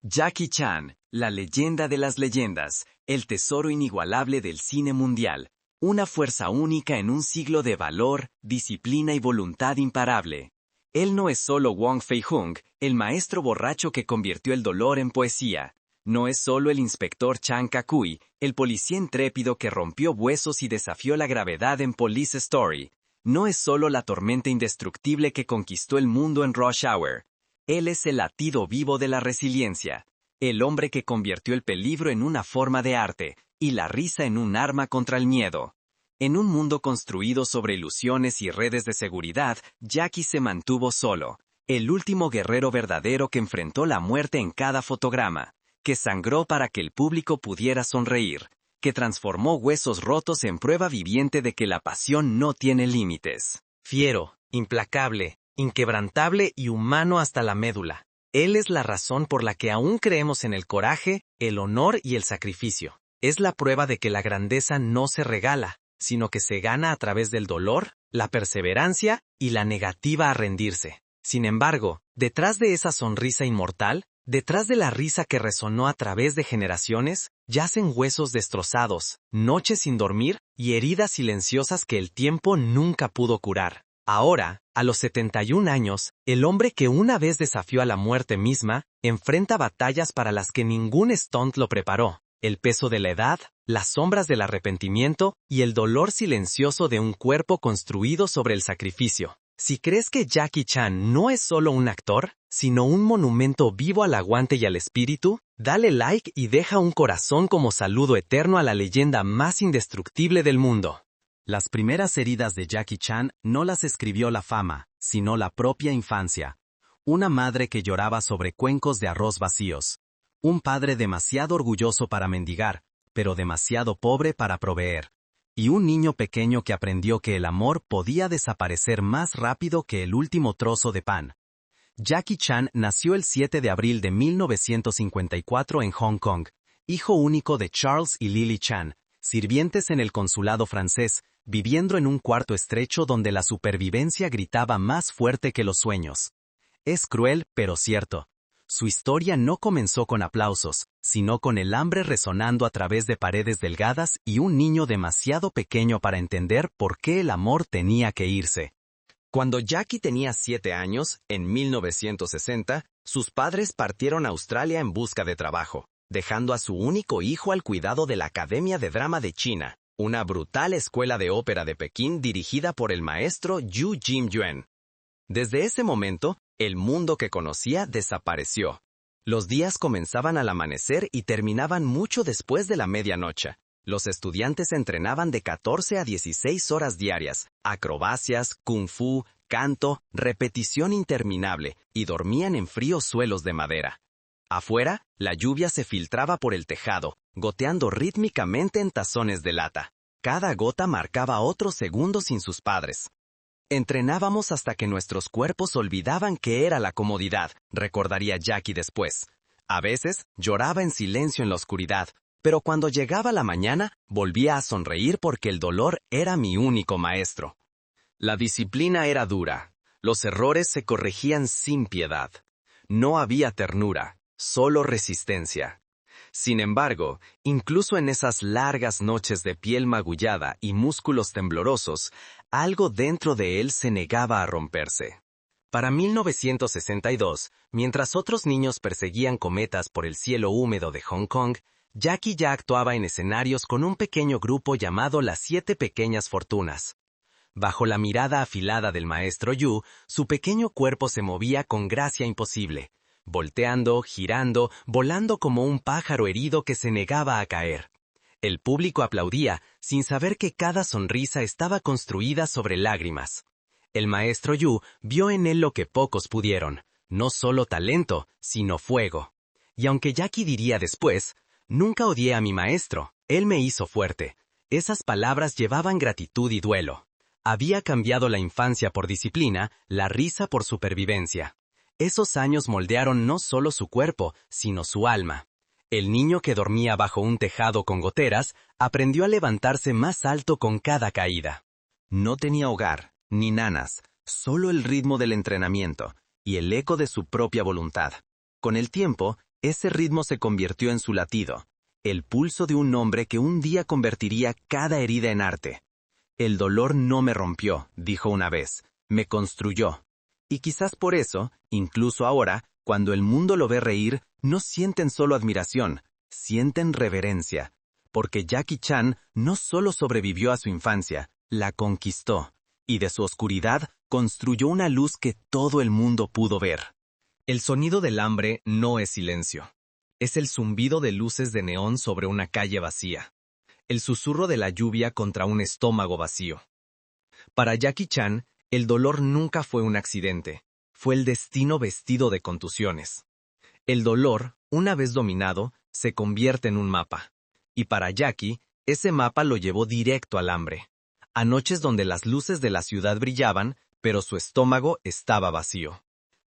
Jackie Chan, la leyenda de las leyendas, el tesoro inigualable del cine mundial, una fuerza única en un siglo de valor, disciplina y voluntad imparable. Él no es solo Wong Fei-hung, el maestro borracho que convirtió el dolor en poesía. No es solo el inspector Chan Ka-kui, el policía intrépido que rompió huesos y desafió la gravedad en Police Story. No es solo la tormenta indestructible que conquistó el mundo en Rush Hour. Él es el latido vivo de la resiliencia, el hombre que convirtió el peligro en una forma de arte, y la risa en un arma contra el miedo. En un mundo construido sobre ilusiones y redes de seguridad, Jackie se mantuvo solo, el último guerrero verdadero que enfrentó la muerte en cada fotograma, que sangró para que el público pudiera sonreír, que transformó huesos rotos en prueba viviente de que la pasión no tiene límites. Fiero, implacable, inquebrantable y humano hasta la médula. Él es la razón por la que aún creemos en el coraje, el honor y el sacrificio. Es la prueba de que la grandeza no se regala, sino que se gana a través del dolor, la perseverancia y la negativa a rendirse. Sin embargo, detrás de esa sonrisa inmortal, detrás de la risa que resonó a través de generaciones, yacen huesos destrozados, noches sin dormir y heridas silenciosas que el tiempo nunca pudo curar. Ahora, a los 71 años, el hombre que una vez desafió a la muerte misma, enfrenta batallas para las que ningún stunt lo preparó. El peso de la edad, las sombras del arrepentimiento y el dolor silencioso de un cuerpo construido sobre el sacrificio. Si crees que Jackie Chan no es solo un actor, sino un monumento vivo al aguante y al espíritu, dale like y deja un corazón como saludo eterno a la leyenda más indestructible del mundo. Las primeras heridas de Jackie Chan no las escribió la fama, sino la propia infancia. Una madre que lloraba sobre cuencos de arroz vacíos. Un padre demasiado orgulloso para mendigar, pero demasiado pobre para proveer. Y un niño pequeño que aprendió que el amor podía desaparecer más rápido que el último trozo de pan. Jackie Chan nació el 7 de abril de 1954 en Hong Kong, hijo único de Charles y Lily Chan, sirvientes en el consulado francés, viviendo en un cuarto estrecho donde la supervivencia gritaba más fuerte que los sueños. Es cruel, pero cierto. Su historia no comenzó con aplausos, sino con el hambre resonando a través de paredes delgadas y un niño demasiado pequeño para entender por qué el amor tenía que irse. Cuando Jackie tenía 7 años, en 1960, sus padres partieron a Australia en busca de trabajo, dejando a su único hijo al cuidado de la Academia de Drama de China, una brutal escuela de ópera de Pekín dirigida por el maestro Yu Jin-yuan. Desde ese momento, el mundo que conocía desapareció. Los días comenzaban al amanecer y terminaban mucho después de la medianoche. Los estudiantes entrenaban de 14 a 16 horas diarias, acrobacias, kung fu, canto, repetición interminable, y dormían en fríos suelos de madera. Afuera, la lluvia se filtraba por el tejado, goteando rítmicamente en tazones de lata. Cada gota marcaba otro segundo sin sus padres. Entrenábamos hasta que nuestros cuerpos olvidaban qué era la comodidad, recordaría Jackie después. A veces, lloraba en silencio en la oscuridad, pero cuando llegaba la mañana, volvía a sonreír porque el dolor era mi único maestro. La disciplina era dura. Los errores se corregían sin piedad. No había ternura, solo resistencia. Sin embargo, incluso en esas largas noches de piel magullada y músculos temblorosos, algo dentro de él se negaba a romperse. Para 1962, mientras otros niños perseguían cometas por el cielo húmedo de Hong Kong, Jackie ya actuaba en escenarios con un pequeño grupo llamado Las 7 Pequeñas Fortunas. Bajo la mirada afilada del maestro Yu, su pequeño cuerpo se movía con gracia imposible, volteando, girando, volando como un pájaro herido que se negaba a caer. El público aplaudía, sin saber que cada sonrisa estaba construida sobre lágrimas. El maestro Yu vio en él lo que pocos pudieron, no solo talento, sino fuego. Y aunque Jackie diría después, nunca odié a mi maestro, él me hizo fuerte. Esas palabras llevaban gratitud y duelo. Había cambiado la infancia por disciplina, la risa por supervivencia. Esos años moldearon no solo su cuerpo, sino su alma. El niño que dormía bajo un tejado con goteras, aprendió a levantarse más alto con cada caída. No tenía hogar, ni nanas, solo el ritmo del entrenamiento, y el eco de su propia voluntad. Con el tiempo, Ese ritmo se convirtió en su latido, el pulso de un hombre que un día convertiría cada herida en arte. El dolor no me rompió, dijo una vez, me construyó. Y quizás por eso, incluso ahora, cuando el mundo lo ve reír, no sienten solo admiración, sienten reverencia. Porque Jackie Chan no solo sobrevivió a su infancia, la conquistó, y de su oscuridad construyó una luz que todo el mundo pudo ver. El sonido del hambre no es silencio. Es el zumbido de luces de neón sobre una calle vacía. El susurro de la lluvia contra un estómago vacío. Para Jackie Chan, el dolor nunca fue un accidente, fue el destino vestido de contusiones. El dolor, una vez dominado, se convierte en un mapa. Y para Jackie, ese mapa lo llevó directo al hambre. A noches donde las luces de la ciudad brillaban, pero su estómago estaba vacío.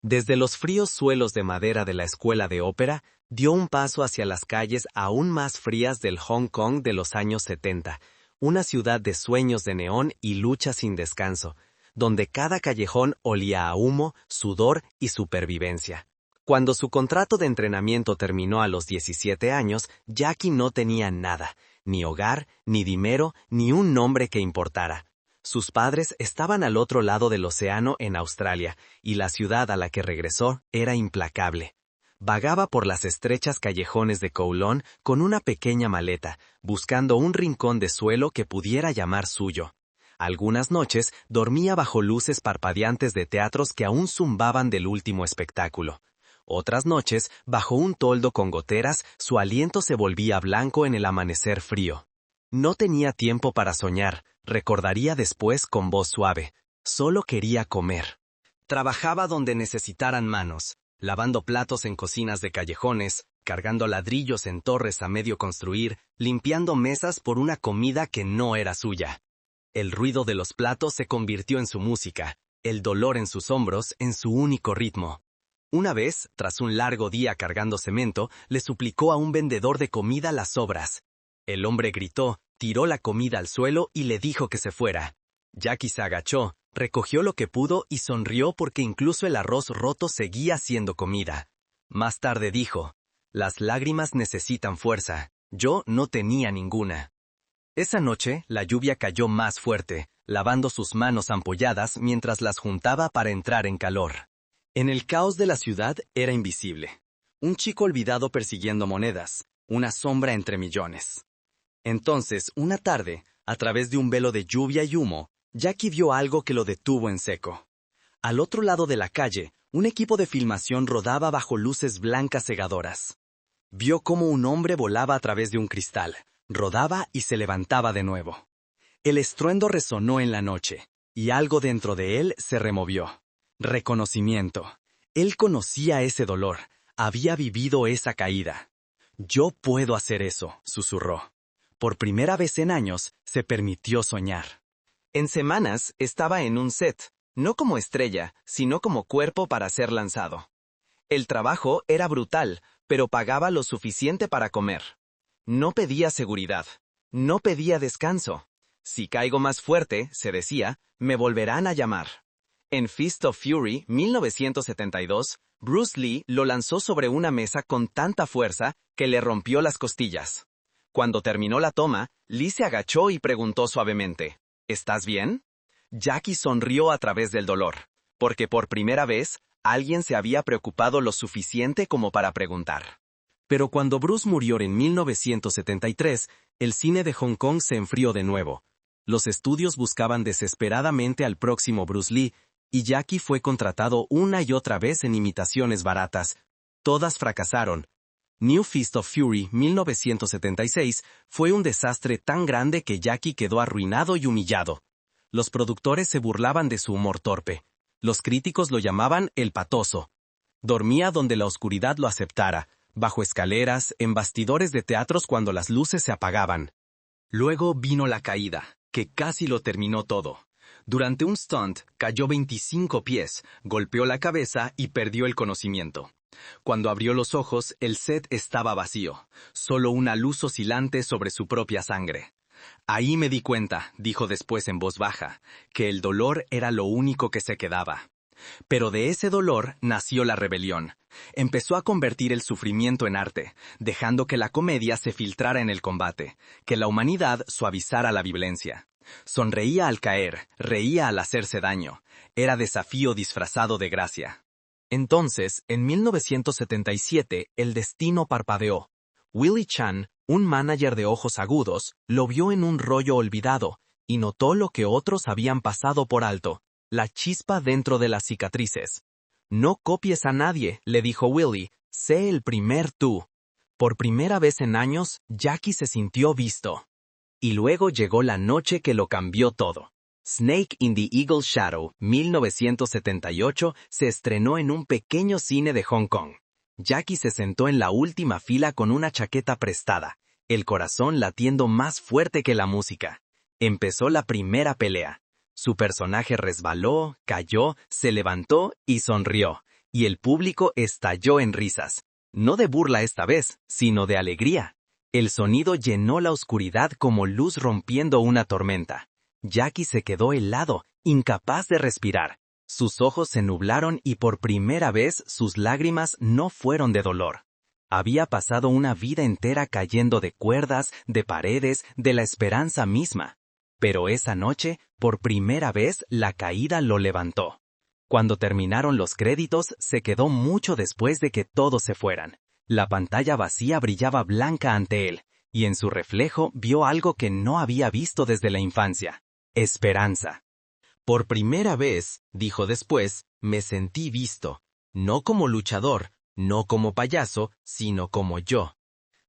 Desde los fríos suelos de madera de la escuela de ópera, dio un paso hacia las calles aún más frías del Hong Kong de los años 70, una ciudad de sueños de neón y lucha sin descanso, donde cada callejón olía a humo, sudor y supervivencia. Cuando su contrato de entrenamiento terminó a los 17 años, Jackie no tenía nada, ni hogar, ni dinero, ni un nombre que importara. Sus padres estaban al otro lado del océano en Australia, y la ciudad a la que regresó era implacable. Vagaba por las estrechas callejones de Kowloon con una pequeña maleta, buscando un rincón de suelo que pudiera llamar suyo. Algunas noches dormía bajo luces parpadeantes de teatros que aún zumbaban del último espectáculo. Otras noches, bajo un toldo con goteras, su aliento se volvía blanco en el amanecer frío. No tenía tiempo para soñar, recordaría después con voz suave. Solo quería comer. Trabajaba donde necesitaran manos, lavando platos en cocinas de callejones, cargando ladrillos en torres a medio construir, limpiando mesas por una comida que no era suya. El ruido de los platos se convirtió en su música, el dolor en sus hombros en su único ritmo. Una vez, tras un largo día cargando cemento, le suplicó a un vendedor de comida las sobras. El hombre gritó, tiró la comida al suelo y le dijo que se fuera. Jackie se agachó, recogió lo que pudo y sonrió porque incluso el arroz roto seguía siendo comida. Más tarde dijo, las lágrimas necesitan fuerza, yo no tenía ninguna. Esa noche, la lluvia cayó más fuerte, lavando sus manos ampolladas mientras las juntaba para entrar en calor. En el caos de la ciudad era invisible. Un chico olvidado persiguiendo monedas, una sombra entre millones. Entonces, una tarde, a través de un velo de lluvia y humo, Jackie vio algo que lo detuvo en seco. Al otro lado de la calle, un equipo de filmación rodaba bajo luces blancas cegadoras. Vio cómo un hombre volaba a través de un cristal, rodaba y se levantaba de nuevo. El estruendo resonó en la noche, y algo dentro de él se removió. Reconocimiento. Él conocía ese dolor, había vivido esa caída. Yo puedo hacer eso, susurró. Por primera vez en años, se permitió soñar. En semanas estaba en un set, no como estrella, sino como cuerpo para ser lanzado. El trabajo era brutal, pero pagaba lo suficiente para comer. No pedía seguridad, no pedía descanso. Si caigo más fuerte, se decía, me volverán a llamar. En Fist of Fury, 1972, Bruce Lee lo lanzó sobre una mesa con tanta fuerza que le rompió las costillas. Cuando terminó la toma, Lee se agachó y preguntó suavemente, ¿estás bien? Jackie sonrió a través del dolor, porque por primera vez, alguien se había preocupado lo suficiente como para preguntar. Pero cuando Bruce murió en 1973, el cine de Hong Kong se enfrió de nuevo. Los estudios buscaban desesperadamente al próximo Bruce Lee, y Jackie fue contratado una y otra vez en imitaciones baratas. Todas fracasaron. New Fist of Fury, 1976, fue un desastre tan grande que Jackie quedó arruinado y humillado. Los productores se burlaban de su humor torpe. Los críticos lo llamaban el patoso. Dormía donde la oscuridad lo aceptara, bajo escaleras, en bastidores de teatros cuando las luces se apagaban. Luego vino la caída, que casi lo terminó todo. Durante un stunt, cayó 25 pies, golpeó la cabeza y perdió el conocimiento. Cuando abrió los ojos, el set estaba vacío, solo una luz oscilante sobre su propia sangre. Ahí me di cuenta, dijo después en voz baja, que el dolor era lo único que se quedaba. Pero de ese dolor nació la rebelión. Empezó a convertir el sufrimiento en arte, dejando que la comedia se filtrara en el combate, que la humanidad suavizara la violencia. Sonreía al caer, reía al hacerse daño. Era desafío disfrazado de gracia. Entonces, en 1977, el destino parpadeó. Willie Chan, un manager de ojos agudos, lo vio en un rollo olvidado, y notó lo que otros habían pasado por alto, la chispa dentro de las cicatrices. No copies a nadie, le dijo Willie, sé el primer tú. Por primera vez en años, Jackie se sintió visto. Y luego llegó la noche que lo cambió todo. Snake in the Eagle's Shadow, 1978, se estrenó en un pequeño cine de Hong Kong. Jackie se sentó en la última fila con una chaqueta prestada, el corazón latiendo más fuerte que la música. Empezó la primera pelea. Su personaje resbaló, cayó, se levantó y sonrió, y el público estalló en risas. No de burla esta vez, sino de alegría. El sonido llenó la oscuridad como luz rompiendo una tormenta. Jackie se quedó helado, incapaz de respirar. Sus ojos se nublaron y por primera vez sus lágrimas no fueron de dolor. Había pasado una vida entera cayendo de cuerdas, de paredes, de la esperanza misma. Pero esa noche, por primera vez, la caída lo levantó. Cuando terminaron los créditos, se quedó mucho después de que todos se fueran. La pantalla vacía brillaba blanca ante él, y en su reflejo vio algo que no había visto desde la infancia. Esperanza. Por primera vez, dijo después, me sentí visto, no como luchador, no como payaso, sino como yo.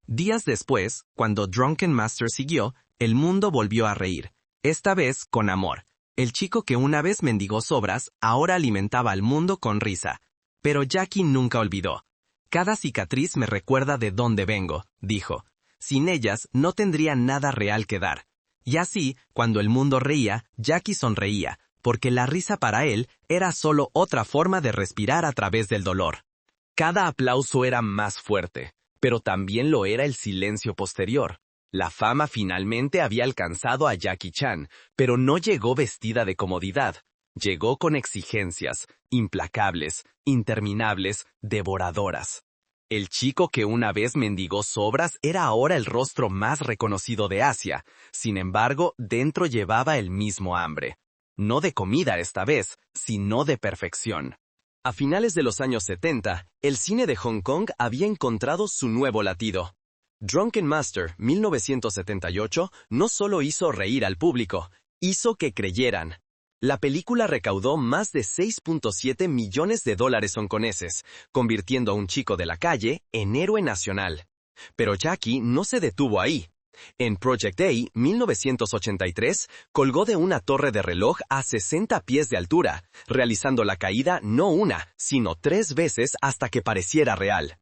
Días después, cuando Drunken Master siguió, el mundo volvió a reír, esta vez con amor. El chico que una vez mendigó sobras, ahora alimentaba al mundo con risa. Pero Jackie nunca olvidó. Cada cicatriz me recuerda de dónde vengo, dijo. Sin ellas no tendría nada real que dar. Y así, cuando el mundo reía, Jackie sonreía, porque la risa para él era solo otra forma de respirar a través del dolor. Cada aplauso era más fuerte, pero también lo era el silencio posterior. La fama finalmente había alcanzado a Jackie Chan, pero no llegó vestida de comodidad. Llegó con exigencias, implacables, interminables, devoradoras. El chico que una vez mendigó sobras era ahora el rostro más reconocido de Asia. Sin embargo, dentro llevaba el mismo hambre. No de comida esta vez, sino de perfección. A finales de los años 70, el cine de Hong Kong había encontrado su nuevo latido. Drunken Master, 1978, no solo hizo reír al público, hizo que creyeran. La película recaudó más de 6.7 millones de dólares hongkoneses, convirtiendo a un chico de la calle en héroe nacional. Pero Jackie no se detuvo ahí. En Project A, 1983, colgó de una torre de reloj a 60 pies de altura, realizando la caída no una, sino 3 veces hasta que pareciera real.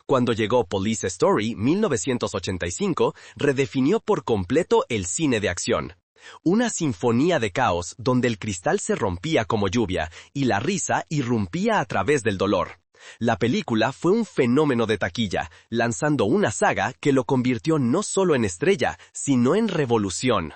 Cuando llegó Police Story, 1985, redefinió por completo el cine de acción. Una sinfonía de caos donde el cristal se rompía como lluvia y la risa irrumpía a través del dolor. La película fue un fenómeno de taquilla, lanzando una saga que lo convirtió no solo en estrella, sino en revolución.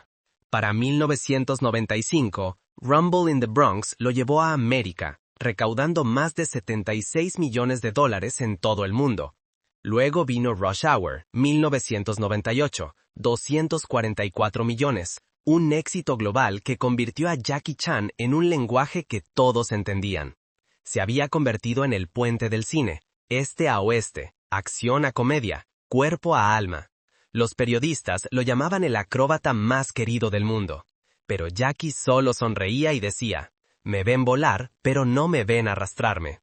Para 1995, Rumble in the Bronx lo llevó a América, recaudando más de 76 millones de dólares en todo el mundo. Luego vino Rush Hour, 1998, 244 millones, un éxito global que convirtió a Jackie Chan en un lenguaje que todos entendían. Se había convertido en el puente del cine, este a oeste, acción a comedia, cuerpo a alma. Los periodistas lo llamaban el acróbata más querido del mundo. Pero Jackie solo sonreía y decía, me ven volar, pero no me ven arrastrarme.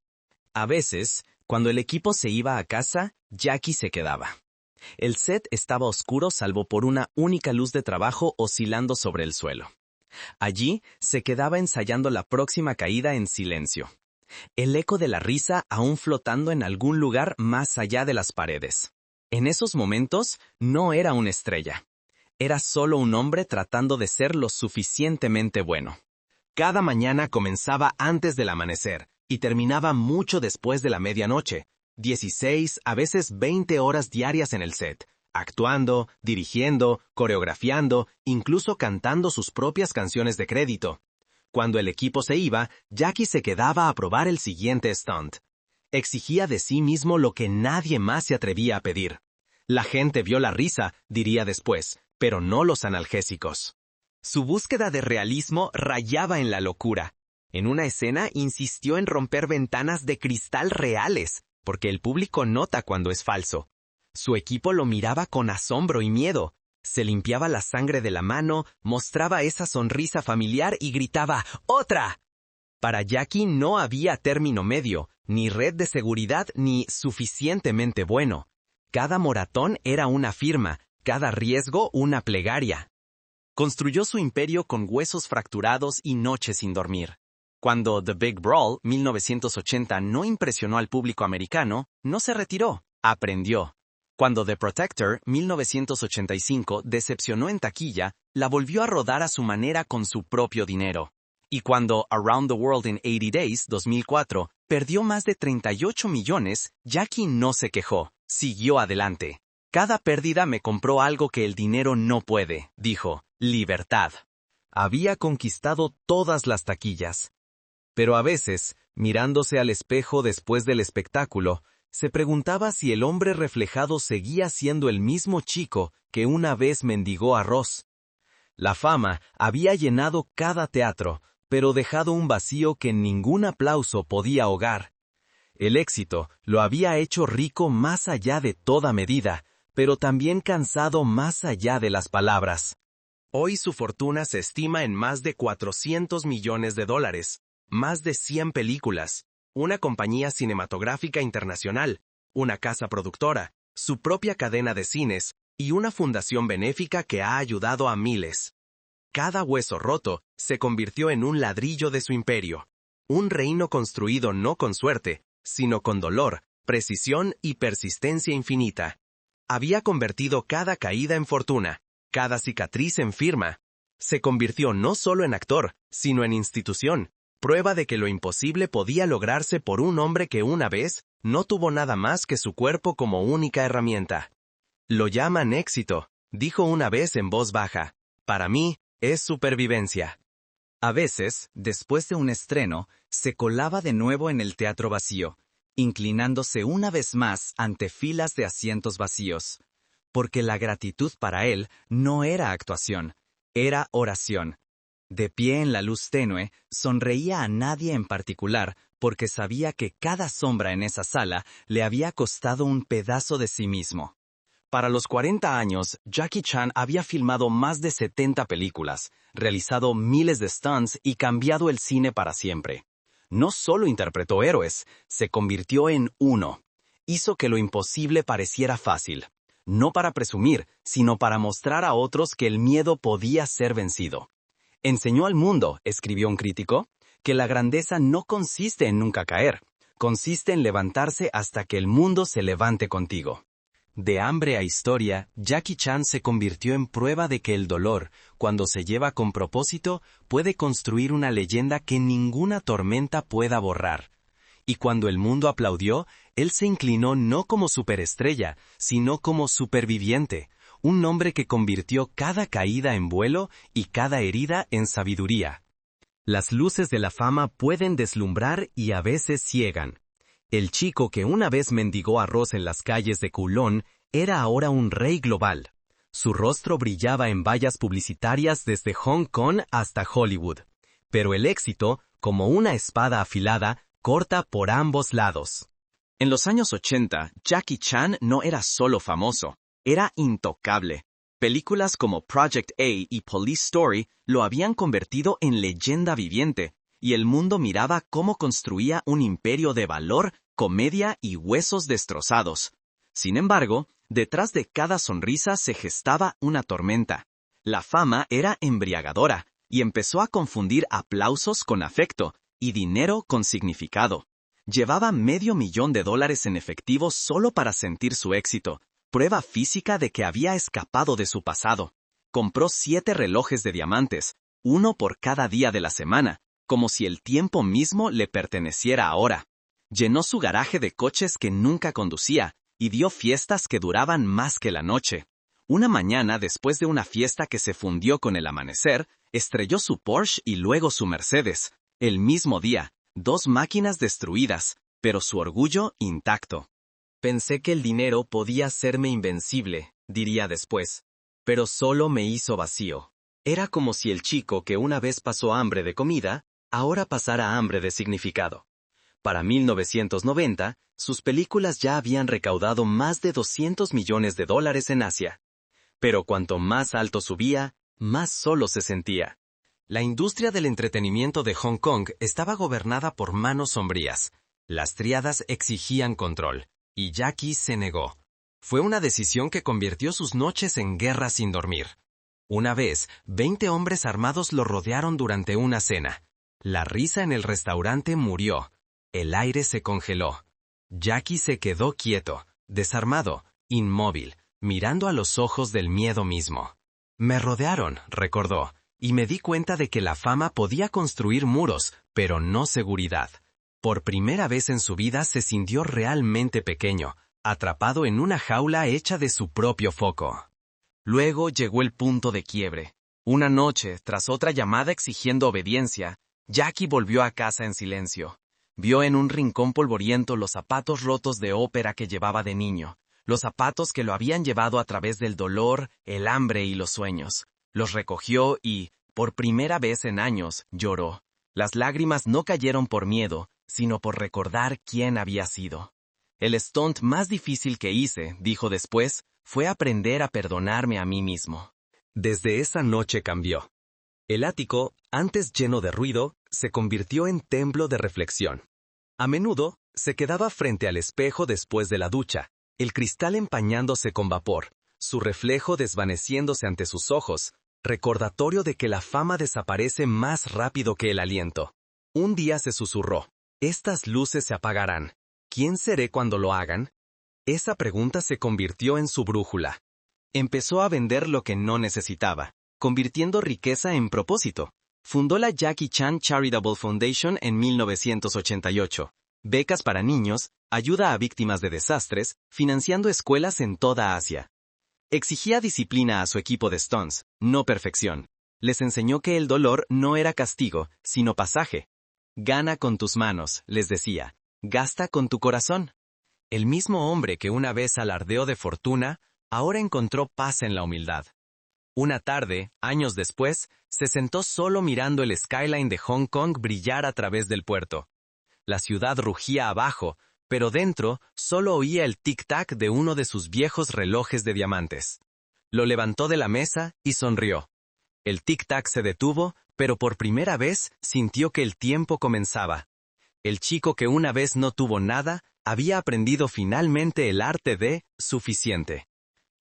A veces, cuando el equipo se iba a casa, Jackie se quedaba. El set estaba oscuro salvo por una única luz de trabajo oscilando sobre el suelo. Allí se quedaba ensayando la próxima caída en silencio. El eco de la risa aún flotando en algún lugar más allá de las paredes. En esos momentos no era una estrella. Era solo un hombre tratando de ser lo suficientemente bueno. Cada mañana comenzaba antes del amanecer y terminaba mucho después de la medianoche. 16, a veces 20 horas diarias en el set, actuando, dirigiendo, coreografiando, incluso cantando sus propias canciones de crédito. Cuando el equipo se iba, Jackie se quedaba a probar el siguiente stunt. Exigía de sí mismo lo que nadie más se atrevía a pedir. La gente vio la risa, diría después, pero no los analgésicos. Su búsqueda de realismo rayaba en la locura. En una escena insistió en romper ventanas de cristal reales, porque el público nota cuando es falso. Su equipo lo miraba con asombro y miedo. Se limpiaba la sangre de la mano, mostraba esa sonrisa familiar y gritaba ¡Otra! Para Jackie no había término medio, ni red de seguridad ni suficientemente bueno. Cada moratón era una firma, cada riesgo una plegaria. Construyó su imperio con huesos fracturados y noches sin dormir. Cuando The Big Brawl, 1980, no impresionó al público americano, no se retiró, aprendió. Cuando The Protector, 1985, decepcionó en taquilla, la volvió a rodar a su manera con su propio dinero. Y cuando Around the World in 80 Days, 2004, perdió más de 38 millones, Jackie no se quejó, siguió adelante. Cada pérdida me compró algo que el dinero no puede, dijo, libertad. Había conquistado todas las taquillas. Pero a veces, mirándose al espejo después del espectáculo, se preguntaba si el hombre reflejado seguía siendo el mismo chico que una vez mendigó arroz. La fama había llenado cada teatro, pero dejado un vacío que ningún aplauso podía ahogar. El éxito lo había hecho rico más allá de toda medida, pero también cansado más allá de las palabras. Hoy su fortuna se estima en más de $400 millones, más de 100 películas, una compañía cinematográfica internacional, una casa productora, su propia cadena de cines y una fundación benéfica que ha ayudado a miles. Cada hueso roto se convirtió en un ladrillo de su imperio, un reino construido no con suerte, sino con dolor, precisión y persistencia infinita. Había convertido cada caída en fortuna, cada cicatriz en firma. Se convirtió no solo en actor, sino en institución, prueba de que lo imposible podía lograrse por un hombre que una vez no tuvo nada más que su cuerpo como única herramienta. Lo llaman éxito, dijo una vez en voz baja. Para mí, es supervivencia. A veces, después de un estreno, se colaba de nuevo en el teatro vacío, inclinándose una vez más ante filas de asientos vacíos. Porque la gratitud para él no era actuación, era oración. De pie en la luz tenue, sonreía a nadie en particular, porque sabía que cada sombra en esa sala le había costado un pedazo de sí mismo. Para los 40 años, Jackie Chan había filmado más de 70 películas, realizado miles de stunts y cambiado el cine para siempre. No solo interpretó héroes, se convirtió en uno. Hizo que lo imposible pareciera fácil. No para presumir, sino para mostrar a otros que el miedo podía ser vencido. Enseñó al mundo, escribió un crítico, que la grandeza no consiste en nunca caer, consiste en levantarse hasta que el mundo se levante contigo. De hambre a historia, Jackie Chan se convirtió en prueba de que el dolor, cuando se lleva con propósito, puede construir una leyenda que ninguna tormenta pueda borrar. Y cuando el mundo aplaudió, él se inclinó no como superestrella, sino como superviviente, un hombre que convirtió cada caída en vuelo y cada herida en sabiduría. Las luces de la fama pueden deslumbrar y a veces ciegan. El chico que una vez mendigó arroz en las calles de Kowloon era ahora un rey global. Su rostro brillaba en vallas publicitarias desde Hong Kong hasta Hollywood. Pero el éxito, como una espada afilada, corta por ambos lados. En los años 80, Jackie Chan no era solo famoso, era intocable. Películas como Project A y Police Story lo habían convertido en leyenda viviente, y el mundo miraba cómo construía un imperio de valor, comedia y huesos destrozados. Sin embargo, detrás de cada sonrisa se gestaba una tormenta. La fama era embriagadora, y empezó a confundir aplausos con afecto, y dinero con significado. Llevaba $500,000 en efectivo solo para sentir su éxito, prueba física de que había escapado de su pasado. Compró 7 relojes de diamantes, uno por cada día de la semana, como si el tiempo mismo le perteneciera ahora. Llenó su garaje de coches que nunca conducía, y dio fiestas que duraban más que la noche. Una mañana, después de una fiesta que se fundió con el amanecer, Estrelló su Porsche y luego su Mercedes. El mismo día, 2 máquinas destruidas, pero su orgullo intacto. Pensé que el dinero podía hacerme invencible, diría después, pero solo me hizo vacío. Era como si el chico que una vez pasó hambre de comida, ahora pasara hambre de significado. Para 1990, sus películas ya habían recaudado más de $200 millones en Asia. Pero cuanto más alto subía, más solo se sentía. La industria del entretenimiento de Hong Kong estaba gobernada por manos sombrías. Las tríadas exigían control, y Jackie se negó. Fue una decisión que convirtió sus noches en guerra sin dormir. Una vez, 20 hombres armados lo rodearon durante una cena. La risa en el restaurante murió. El aire se congeló. Jackie se quedó quieto, desarmado, inmóvil, mirando a los ojos del miedo mismo. Me rodearon, recordó, y me di cuenta de que la fama podía construir muros, pero no seguridad. Por primera vez en su vida se sintió realmente pequeño, atrapado en una jaula hecha de su propio foco. Luego llegó el punto de quiebre. Una noche, tras otra llamada exigiendo obediencia, Jackie volvió a casa en silencio. Vio en un rincón polvoriento los zapatos rotos de ópera que llevaba de niño, los zapatos que lo habían llevado a través del dolor, el hambre y los sueños. Los recogió y, por primera vez en años, lloró. Las lágrimas no cayeron por miedo, sino por recordar quién había sido. El stunt más difícil que hice, dijo después, fue aprender a perdonarme a mí mismo. Desde esa noche cambió. El ático, antes lleno de ruido, se convirtió en templo de reflexión. A menudo, se quedaba frente al espejo después de la ducha, el cristal empañándose con vapor, su reflejo desvaneciéndose ante sus ojos, recordatorio de que la fama desaparece más rápido que el aliento. Un día se susurró, «Estas luces se apagarán. ¿Quién seré cuando lo hagan?» Esa pregunta se convirtió en su brújula. Empezó a vender lo que no necesitaba, convirtiendo riqueza en propósito. Fundó la Jackie Chan Charitable Foundation en 1988. Becas para niños, ayuda a víctimas de desastres, financiando escuelas en toda Asia. Exigía disciplina a su equipo de stunts, no perfección. Les enseñó que el dolor no era castigo, sino pasaje. Gana con tus manos, les decía. Gasta con tu corazón. El mismo hombre que una vez alardeó de fortuna, ahora encontró paz en la humildad. Una tarde, años después, se sentó solo mirando el skyline de Hong Kong brillar a través del puerto. La ciudad rugía abajo, pero dentro solo oía el tic-tac de uno de sus viejos relojes de diamantes. Lo levantó de la mesa y sonrió. El tic-tac se detuvo, pero por primera vez sintió que el tiempo comenzaba. El chico que una vez no tuvo nada, había aprendido finalmente el arte de suficiente.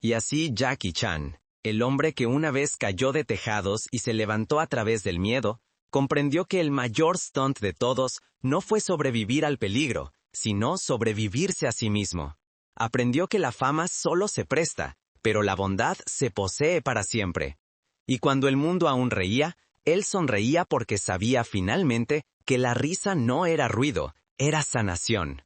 Y así Jackie Chan, el hombre que una vez cayó de tejados y se levantó a través del miedo, comprendió que el mayor stunt de todos no fue sobrevivir al peligro, sino sobrevivirse a sí mismo. Aprendió que la fama solo se presta, pero la bondad se posee para siempre. Y cuando el mundo aún reía, él sonreía porque sabía finalmente que la risa no era ruido, era sanación.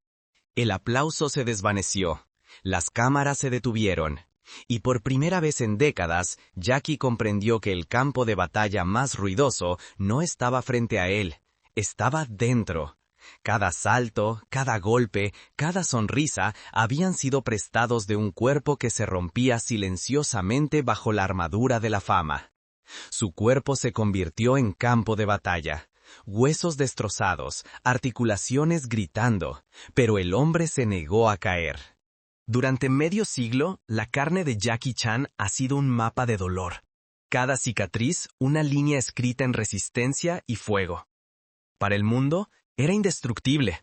El aplauso se desvaneció, las cámaras se detuvieron, y por primera vez en décadas, Jackie comprendió que el campo de batalla más ruidoso no estaba frente a él, estaba dentro. Cada salto, cada golpe, cada sonrisa habían sido prestados de un cuerpo que se rompía silenciosamente bajo la armadura de la fama. Su cuerpo se convirtió en campo de batalla. Huesos destrozados, articulaciones gritando, pero el hombre se negó a caer. Durante medio siglo, la carne de Jackie Chan ha sido un mapa de dolor. Cada cicatriz, una línea escrita en resistencia y fuego. Para el mundo, era indestructible.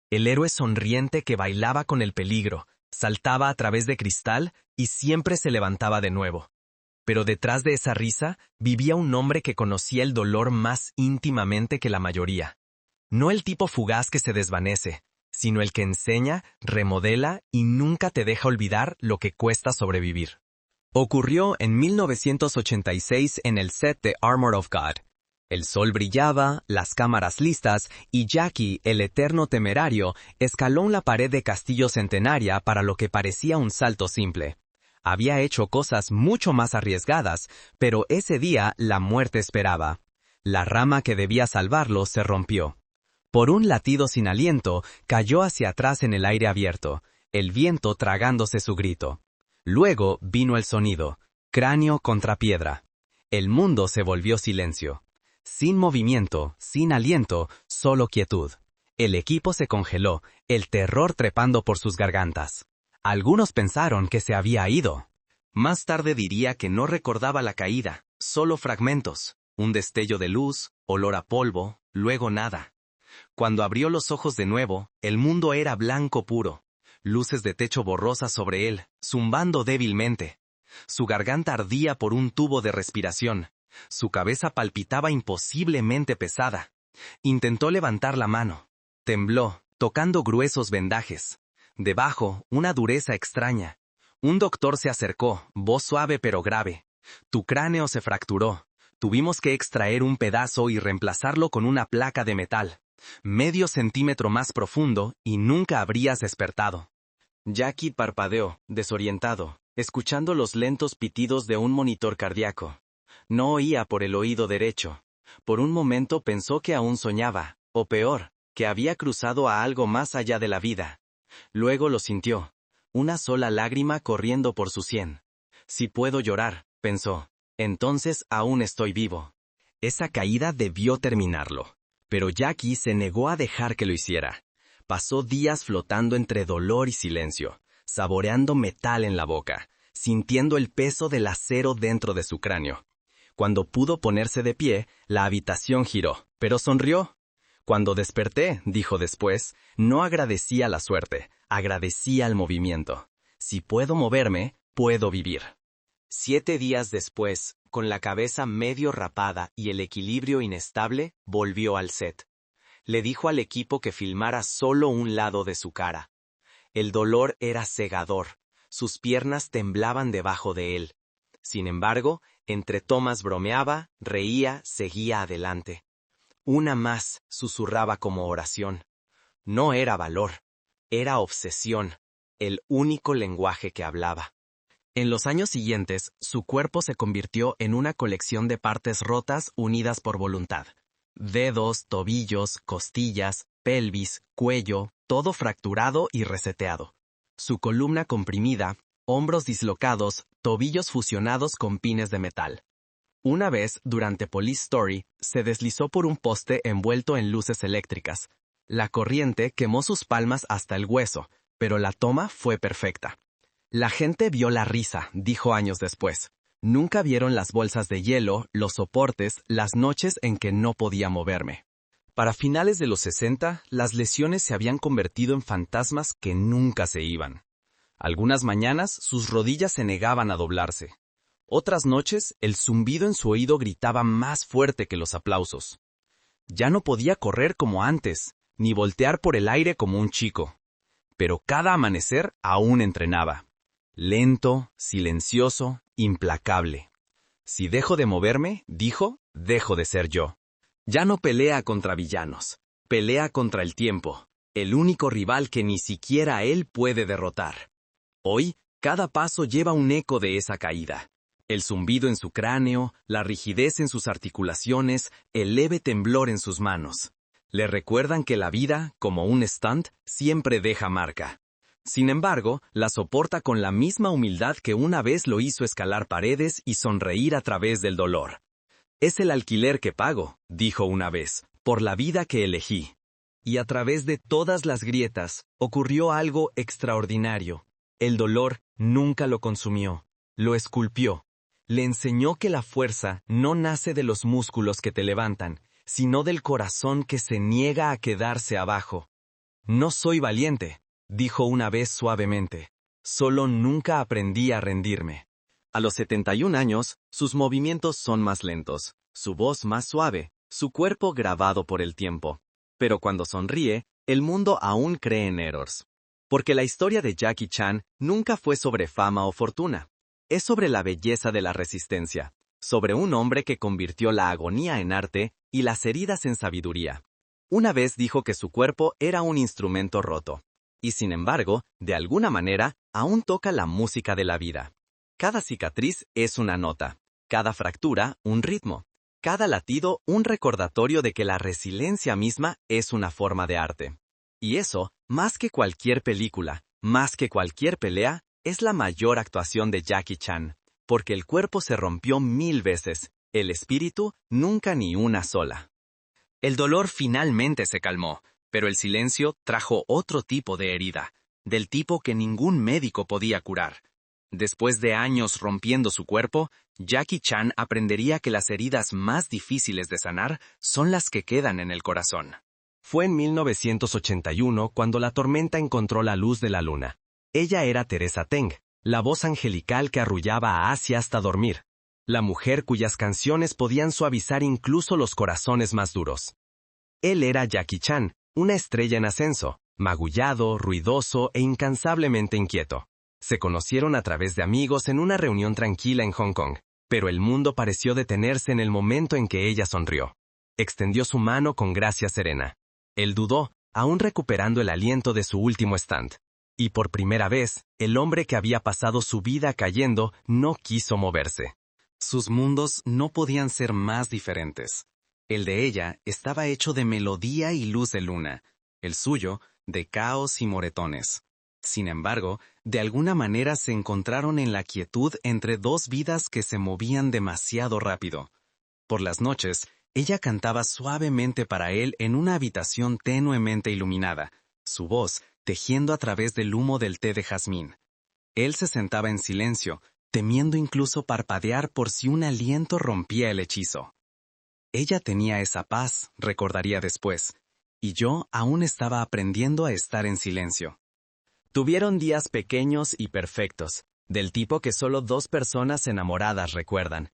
El héroe sonriente que bailaba con el peligro, saltaba a través de cristal y siempre se levantaba de nuevo. Pero detrás de esa risa vivía un hombre que conocía el dolor más íntimamente que la mayoría. No el tipo fugaz que se desvanece, sino el que enseña, remodela y nunca te deja olvidar lo que cuesta sobrevivir. Ocurrió en 1986 en el set de Armor of God. El sol brillaba, las cámaras listas, y Jackie, el eterno temerario, escaló la pared de Castillo Centenaria para lo que parecía un salto simple. Había hecho cosas mucho más arriesgadas, pero ese día la muerte esperaba. La rama que debía salvarlo se rompió. Por un latido sin aliento, cayó hacia atrás en el aire abierto, el viento tragándose su grito. Luego vino el sonido, cráneo contra piedra. El mundo se volvió silencio. Sin movimiento, sin aliento, solo quietud. El equipo se congeló, el terror trepando por sus gargantas. Algunos pensaron que se había ido. Más tarde diría que no recordaba la caída, solo fragmentos, un destello de luz, olor a polvo, luego nada. Cuando abrió los ojos de nuevo, el mundo era blanco puro, luces de techo borrosas sobre él, zumbando débilmente. Su garganta ardía por un tubo de respiración. Su cabeza palpitaba imposiblemente pesada. Intentó levantar la mano. Tembló, tocando gruesos vendajes. Debajo, una dureza extraña. Un doctor se acercó, voz suave pero grave. Tu cráneo se fracturó. Tuvimos que extraer un pedazo y reemplazarlo con una placa de metal. Medio centímetro más profundo y nunca habrías despertado. Jackie parpadeó, desorientado, escuchando los lentos pitidos de un monitor cardíaco. No oía por el oído derecho. Por un momento pensó que aún soñaba, o peor, que había cruzado a algo más allá de la vida. Luego lo sintió, una sola lágrima corriendo por su sien. Si puedo llorar, pensó, entonces aún estoy vivo. Esa caída debió terminarlo, pero Jackie se negó a dejar que lo hiciera. Pasó días flotando entre dolor y silencio, saboreando metal en la boca, sintiendo el peso del acero dentro de su cráneo. Cuando pudo ponerse de pie, la habitación giró, pero sonrió. Cuando desperté, dijo después, no agradecía la suerte, agradecía el movimiento. Si puedo moverme, puedo vivir. 7 días después, con la cabeza medio rapada y el equilibrio inestable, volvió al set. Le dijo al equipo que filmara solo un lado de su cara. El dolor era cegador, sus piernas temblaban debajo de él. Sin embargo, entre tomas bromeaba, reía, seguía adelante. Una más, susurraba como oración. No era valor, era obsesión, el único lenguaje que hablaba. En los años siguientes, su cuerpo se convirtió en una colección de partes rotas unidas por voluntad. Dedos, tobillos, costillas, pelvis, cuello, todo fracturado y reseteado. Su columna comprimida, hombros dislocados, tobillos fusionados con pines de metal. Una vez, durante Police Story, se deslizó por un poste envuelto en luces eléctricas. La corriente quemó sus palmas hasta el hueso, pero la toma fue perfecta. La gente vio la risa, dijo años después. Nunca vieron las bolsas de hielo, los soportes, las noches en que no podía moverme. Para finales de los 60, las lesiones se habían convertido en fantasmas que nunca se iban. Algunas mañanas sus rodillas se negaban a doblarse. Otras noches, el zumbido en su oído gritaba más fuerte que los aplausos. Ya no podía correr como antes, ni voltear por el aire como un chico. Pero cada amanecer aún entrenaba. Lento, silencioso, implacable. Si dejo de moverme, dijo, dejo de ser yo. Ya no pelea contra villanos, pelea contra el tiempo, el único rival que ni siquiera él puede derrotar. Hoy, cada paso lleva un eco de esa caída. El zumbido en su cráneo, la rigidez en sus articulaciones, el leve temblor en sus manos. Le recuerdan que la vida, como un stunt, siempre deja marca. Sin embargo, la soporta con la misma humildad que una vez lo hizo escalar paredes y sonreír a través del dolor. Es el alquiler que pago, dijo una vez, por la vida que elegí. Y a través de todas las grietas, ocurrió algo extraordinario. El dolor nunca lo consumió, lo esculpió. Le enseñó que la fuerza no nace de los músculos que te levantan, sino del corazón que se niega a quedarse abajo. No soy valiente, dijo una vez suavemente. Solo nunca aprendí a rendirme. A los 71 años, sus movimientos son más lentos, su voz más suave, su cuerpo grabado por el tiempo. Pero cuando sonríe, el mundo aún cree en errors. Porque la historia de Jackie Chan nunca fue sobre fama o fortuna. Es sobre la belleza de la resistencia, sobre un hombre que convirtió la agonía en arte y las heridas en sabiduría. Una vez dijo que su cuerpo era un instrumento roto, y sin embargo, de alguna manera, aún toca la música de la vida. Cada cicatriz es una nota, cada fractura un ritmo, cada latido un recordatorio de que la resiliencia misma es una forma de arte. Y eso, más que cualquier película, más que cualquier pelea, es la mayor actuación de Jackie Chan, porque el cuerpo se rompió 1000 veces, el espíritu nunca ni una sola. El dolor finalmente se calmó, pero el silencio trajo otro tipo de herida, del tipo que ningún médico podía curar. Después de años rompiendo su cuerpo, Jackie Chan aprendería que las heridas más difíciles de sanar son las que quedan en el corazón. Fue en 1981 cuando la tormenta encontró la luz de la luna. Ella era Teresa Teng, la voz angelical que arrullaba a Asia hasta dormir. La mujer cuyas canciones podían suavizar incluso los corazones más duros. Él era Jackie Chan, una estrella en ascenso, magullado, ruidoso e incansablemente inquieto. Se conocieron a través de amigos en una reunión tranquila en Hong Kong, pero el mundo pareció detenerse en el momento en que ella sonrió. Extendió su mano con gracia serena. Él dudó, aún recuperando el aliento de su último stand. Y por primera vez, el hombre que había pasado su vida cayendo no quiso moverse. Sus mundos no podían ser más diferentes. El de ella estaba hecho de melodía y luz de luna, el suyo de caos y moretones. Sin embargo, de alguna manera se encontraron en la quietud entre dos vidas que se movían demasiado rápido. Por las noches, ella cantaba suavemente para él en una habitación tenuemente iluminada, su voz tejiendo a través del humo del té de jazmín. Él se sentaba en silencio, temiendo incluso parpadear por si un aliento rompía el hechizo. Ella tenía esa paz, recordaría después, y yo aún estaba aprendiendo a estar en silencio. Tuvieron días pequeños y perfectos, del tipo que solo 2 personas enamoradas recuerdan.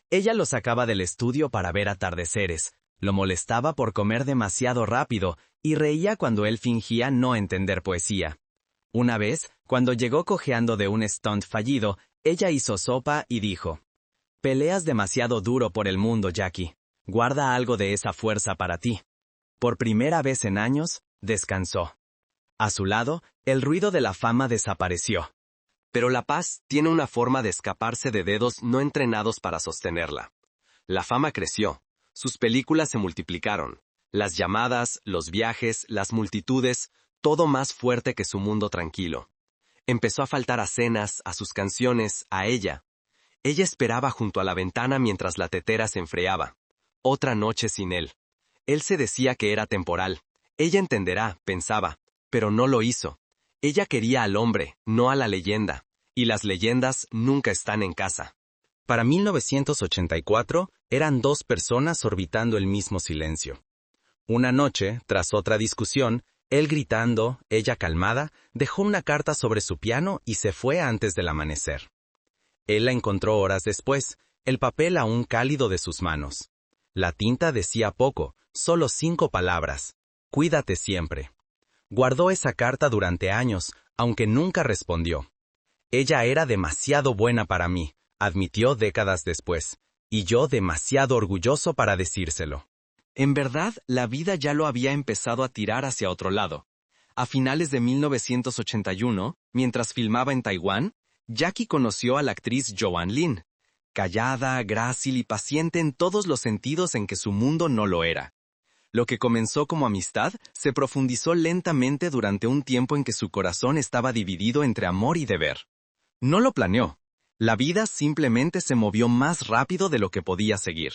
Ella lo sacaba del estudio para ver atardeceres, lo molestaba por comer demasiado rápido y reía cuando él fingía no entender poesía. Una vez, cuando llegó cojeando de un stunt fallido, ella hizo sopa y dijo: «Peleas demasiado duro por el mundo, Jackie. Guarda algo de esa fuerza para ti». Por primera vez en años, descansó. A su lado, el ruido de la fama desapareció. Pero la paz tiene una forma de escaparse de dedos no entrenados para sostenerla. La fama creció, sus películas se multiplicaron, las llamadas, los viajes, las multitudes, todo más fuerte que su mundo tranquilo. Empezó a faltar a cenas, a sus canciones, a ella. Ella esperaba junto a la ventana mientras la tetera se enfriaba. Otra noche sin él. Él se decía que era temporal. Ella entenderá, pensaba, pero no lo hizo. Ella quería al hombre, no a la leyenda, y las leyendas nunca están en casa. Para 1984, eran 2 personas orbitando el mismo silencio. Una noche, tras otra discusión, él gritando, ella calmada, dejó una carta sobre su piano y se fue antes del amanecer. Él la encontró horas después, el papel aún cálido de sus manos. La tinta decía poco, solo 5 palabras: «Cuídate siempre». Guardó esa carta durante años, aunque nunca respondió. Ella era demasiado buena para mí, admitió décadas después, y yo demasiado orgulloso para decírselo. En verdad, la vida ya lo había empezado a tirar hacia otro lado. A finales de 1981, mientras filmaba en Taiwán, Jackie conoció a la actriz Joan Lin, callada, grácil y paciente en todos los sentidos en que su mundo no lo era. Lo que comenzó como amistad se profundizó lentamente durante un tiempo en que su corazón estaba dividido entre amor y deber. No lo planeó. La vida simplemente se movió más rápido de lo que podía seguir.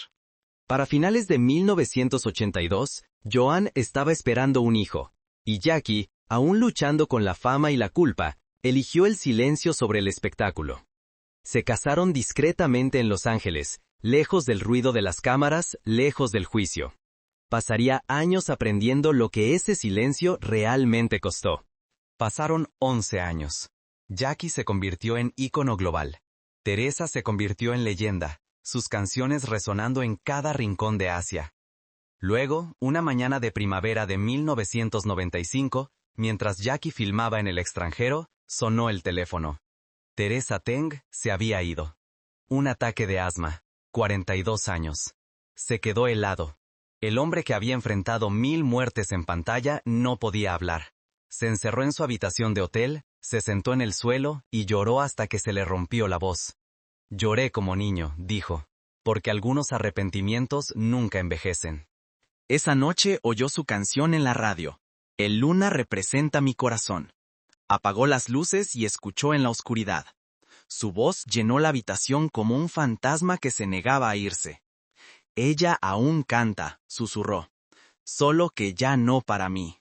Para finales de 1982, Joan estaba esperando un hijo, y Jackie, aún luchando con la fama y la culpa, eligió el silencio sobre el espectáculo. Se casaron discretamente en Los Ángeles, lejos del ruido de las cámaras, lejos del juicio. Pasaría años aprendiendo lo que ese silencio realmente costó. Pasaron 11 años. Jackie se convirtió en ícono global. Teresa se convirtió en leyenda, sus canciones resonando en cada rincón de Asia. Luego, una mañana de primavera de 1995, mientras Jackie filmaba en el extranjero, sonó el teléfono. Teresa Teng se había ido. Un ataque de asma, 42 años. Se quedó helado. El hombre que había enfrentado 1000 muertes en pantalla no podía hablar. Se encerró en su habitación de hotel, Se sentó en el suelo y lloró hasta que se le rompió la voz. Lloré como niño, dijo, porque algunos arrepentimientos nunca envejecen. Esa noche oyó su canción en la radio. El luna representa mi corazón. Apagó las luces y escuchó en la oscuridad. Su voz llenó la habitación como un fantasma que se negaba a irse. Ella aún canta, susurró. Solo que ya no para mí.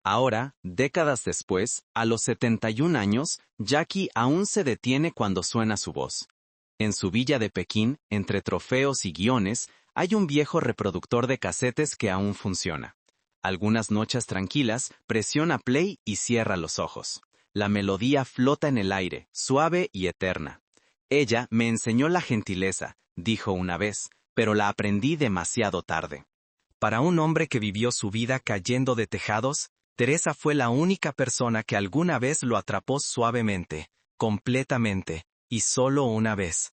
Ahora, décadas después, a los 71 años, Jackie aún se detiene cuando suena su voz. En su villa de Pekín, entre trofeos y guiones, hay un viejo reproductor de casetes que aún funciona. Algunas noches tranquilas, presiona play y cierra los ojos. La melodía flota en el aire, suave y eterna. Ella me enseñó la gentileza, dijo una vez, pero la aprendí demasiado tarde. Para un hombre que vivió su vida cayendo de tejados, Teresa fue la única persona que alguna vez lo atrapó suavemente, completamente, y solo una vez.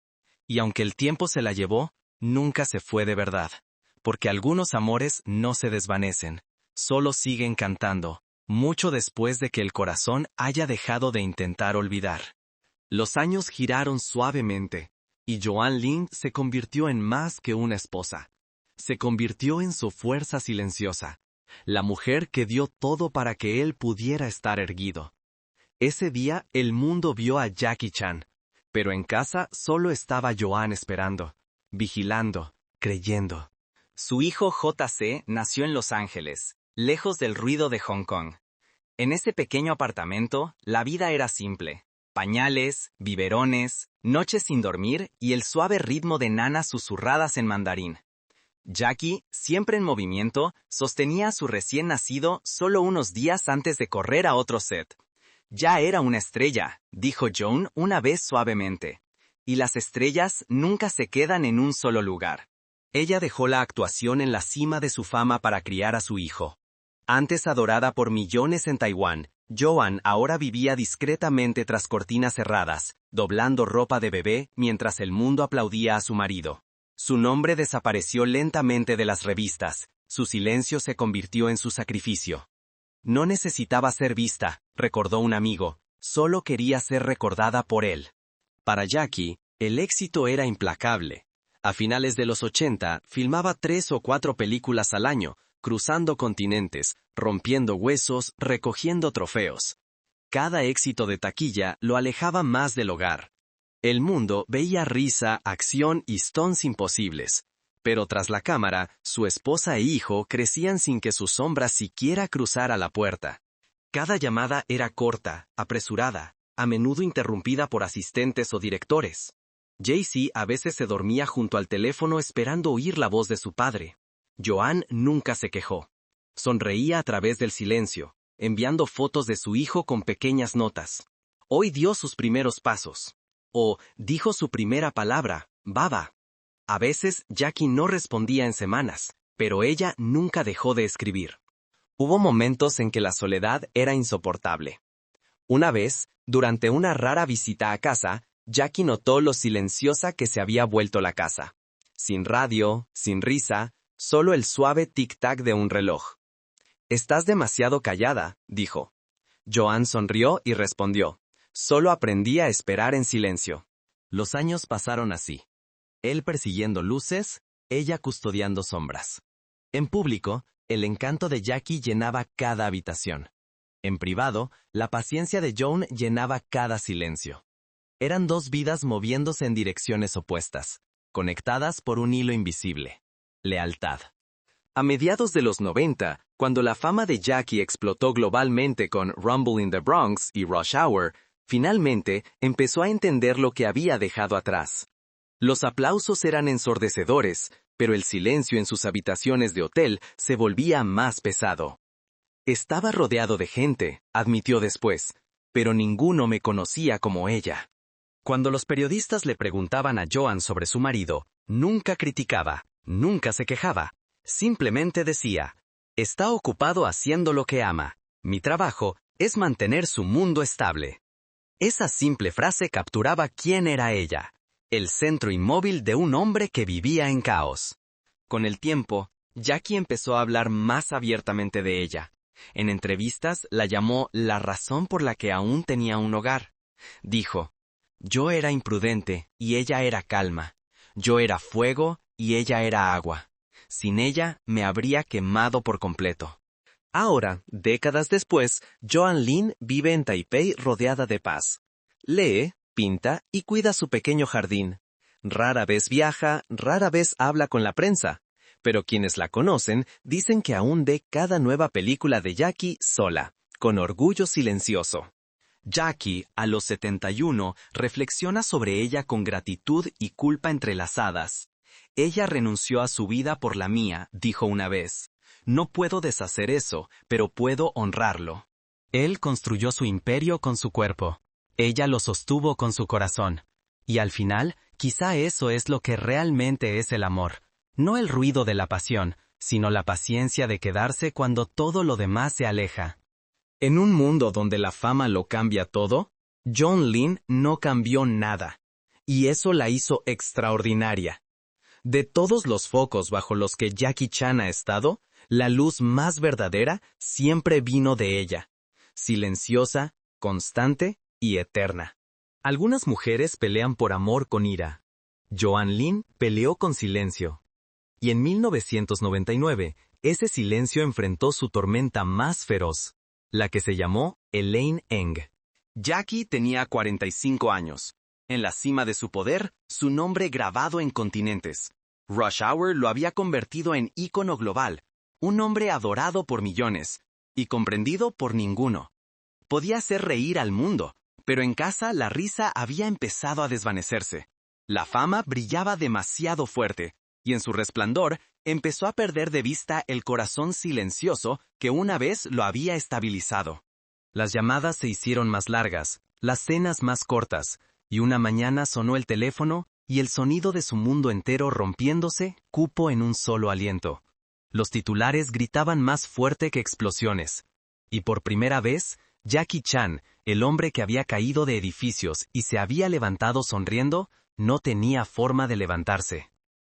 Y aunque el tiempo se la llevó, nunca se fue de verdad, porque algunos amores no se desvanecen, solo siguen cantando, mucho después de que el corazón haya dejado de intentar olvidar. Los años giraron suavemente, y Joan Lin se convirtió en más que una esposa. Se convirtió en su fuerza silenciosa, la mujer que dio todo para que él pudiera estar erguido. Ese día el mundo vio a Jackie Chan, pero en casa solo estaba Joan esperando, vigilando, creyendo. Su hijo JC nació en Los Ángeles, lejos del ruido de Hong Kong. En ese pequeño apartamento, la vida era simple. Pañales, biberones, noches sin dormir y el suave ritmo de nanas susurradas en mandarín. Jackie, siempre en movimiento, sostenía a su recién nacido solo unos días antes de correr a otro set. Ya era una estrella, dijo Joan una vez suavemente. Y las estrellas nunca se quedan en un solo lugar. Ella dejó la actuación en la cima de su fama para criar a su hijo. Antes adorada por millones en Taiwán, Joan ahora vivía discretamente tras cortinas cerradas, doblando ropa de bebé mientras el mundo aplaudía a su marido. Su nombre desapareció lentamente de las revistas, su silencio se convirtió en su sacrificio. No necesitaba ser vista, recordó un amigo, solo quería ser recordada por él. Para Jackie, el éxito era implacable. A finales de los 80, filmaba 3 o 4 películas al año, cruzando continentes, rompiendo huesos, recogiendo trofeos. Cada éxito de taquilla lo alejaba más del hogar. El mundo veía risa, acción y stunts imposibles. Pero tras la cámara, su esposa e hijo crecían sin que su sombra siquiera cruzara la puerta. Cada llamada era corta, apresurada, a menudo interrumpida por asistentes o directores. Jay-Z a veces se dormía junto al teléfono esperando oír la voz de su padre. Joan nunca se quejó. Sonreía a través del silencio, enviando fotos de su hijo con pequeñas notas. Hoy dio sus primeros pasos. O dijo su primera palabra, baba. A veces Jackie no respondía en semanas, pero ella nunca dejó de escribir. Hubo momentos en que la soledad era insoportable. Una vez, durante una rara visita a casa, Jackie notó lo silenciosa que se había vuelto la casa. Sin radio, sin risa, solo el suave tic-tac de un reloj. «Estás demasiado callada», dijo. Joan sonrió y respondió. Solo aprendí a esperar en silencio. Los años pasaron así. Él persiguiendo luces, ella custodiando sombras. En público, el encanto de Jackie llenaba cada habitación. En privado, la paciencia de Joan llenaba cada silencio. Eran dos vidas moviéndose en direcciones opuestas, conectadas por un hilo invisible. Lealtad. A mediados de los 90, cuando la fama de Jackie explotó globalmente con Rumble in the Bronx y Rush Hour, finalmente empezó a entender lo que había dejado atrás. Los aplausos eran ensordecedores, pero el silencio en sus habitaciones de hotel se volvía más pesado. Estaba rodeado de gente, admitió después, pero ninguno me conocía como ella. Cuando los periodistas le preguntaban a Joan sobre su marido, nunca criticaba, nunca se quejaba. Simplemente decía, está ocupado haciendo lo que ama. Mi trabajo es mantener su mundo estable. Esa simple frase capturaba quién era ella, el centro inmóvil de un hombre que vivía en caos. Con el tiempo, Jackie empezó a hablar más abiertamente de ella. En entrevistas la llamó la razón por la que aún tenía un hogar. Dijo, yo era imprudente y ella era calma. Yo era fuego y ella era agua. Sin ella me habría quemado por completo. Ahora, décadas después, Joan Lin vive en Taipei rodeada de paz. Lee, pinta y cuida su pequeño jardín. Rara vez viaja, rara vez habla con la prensa. Pero quienes la conocen dicen que aún ve cada nueva película de Jackie sola, con orgullo silencioso. Jackie, a los 71, reflexiona sobre ella con gratitud y culpa entrelazadas. Ella renunció a su vida por la mía, dijo una vez. No puedo deshacer eso, pero puedo honrarlo. Él construyó su imperio con su cuerpo. Ella lo sostuvo con su corazón. Y al final, quizá eso es lo que realmente es el amor. No el ruido de la pasión, sino la paciencia de quedarse cuando todo lo demás se aleja. En un mundo donde la fama lo cambia todo, Joan Lin no cambió nada. Y eso la hizo extraordinaria. De todos los focos bajo los que Jackie Chan ha estado, la luz más verdadera siempre vino de ella. Silenciosa, constante y eterna. Algunas mujeres pelean por amor con ira. Joan Lin peleó con silencio. Y en 1999, ese silencio enfrentó su tormenta más feroz, la que se llamó Elaine Eng. Jackie tenía 45 años. En la cima de su poder, su nombre grabado en continentes. Rush Hour lo había convertido en ícono global, un hombre adorado por millones, y comprendido por ninguno. Podía hacer reír al mundo, pero en casa la risa había empezado a desvanecerse. La fama brillaba demasiado fuerte, y en su resplandor empezó a perder de vista el corazón silencioso que una vez lo había estabilizado. Las llamadas se hicieron más largas, las cenas más cortas, y una mañana sonó el teléfono y el sonido de su mundo entero rompiéndose cupo en un solo aliento. Los titulares gritaban más fuerte que explosiones. Y por primera vez, Jackie Chan, el hombre que había caído de edificios y se había levantado sonriendo, no tenía forma de levantarse.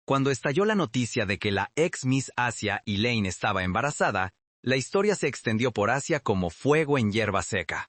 Cuando estalló la noticia de que la ex Miss Asia Elaine estaba embarazada, la historia se extendió por Asia como fuego en hierba seca.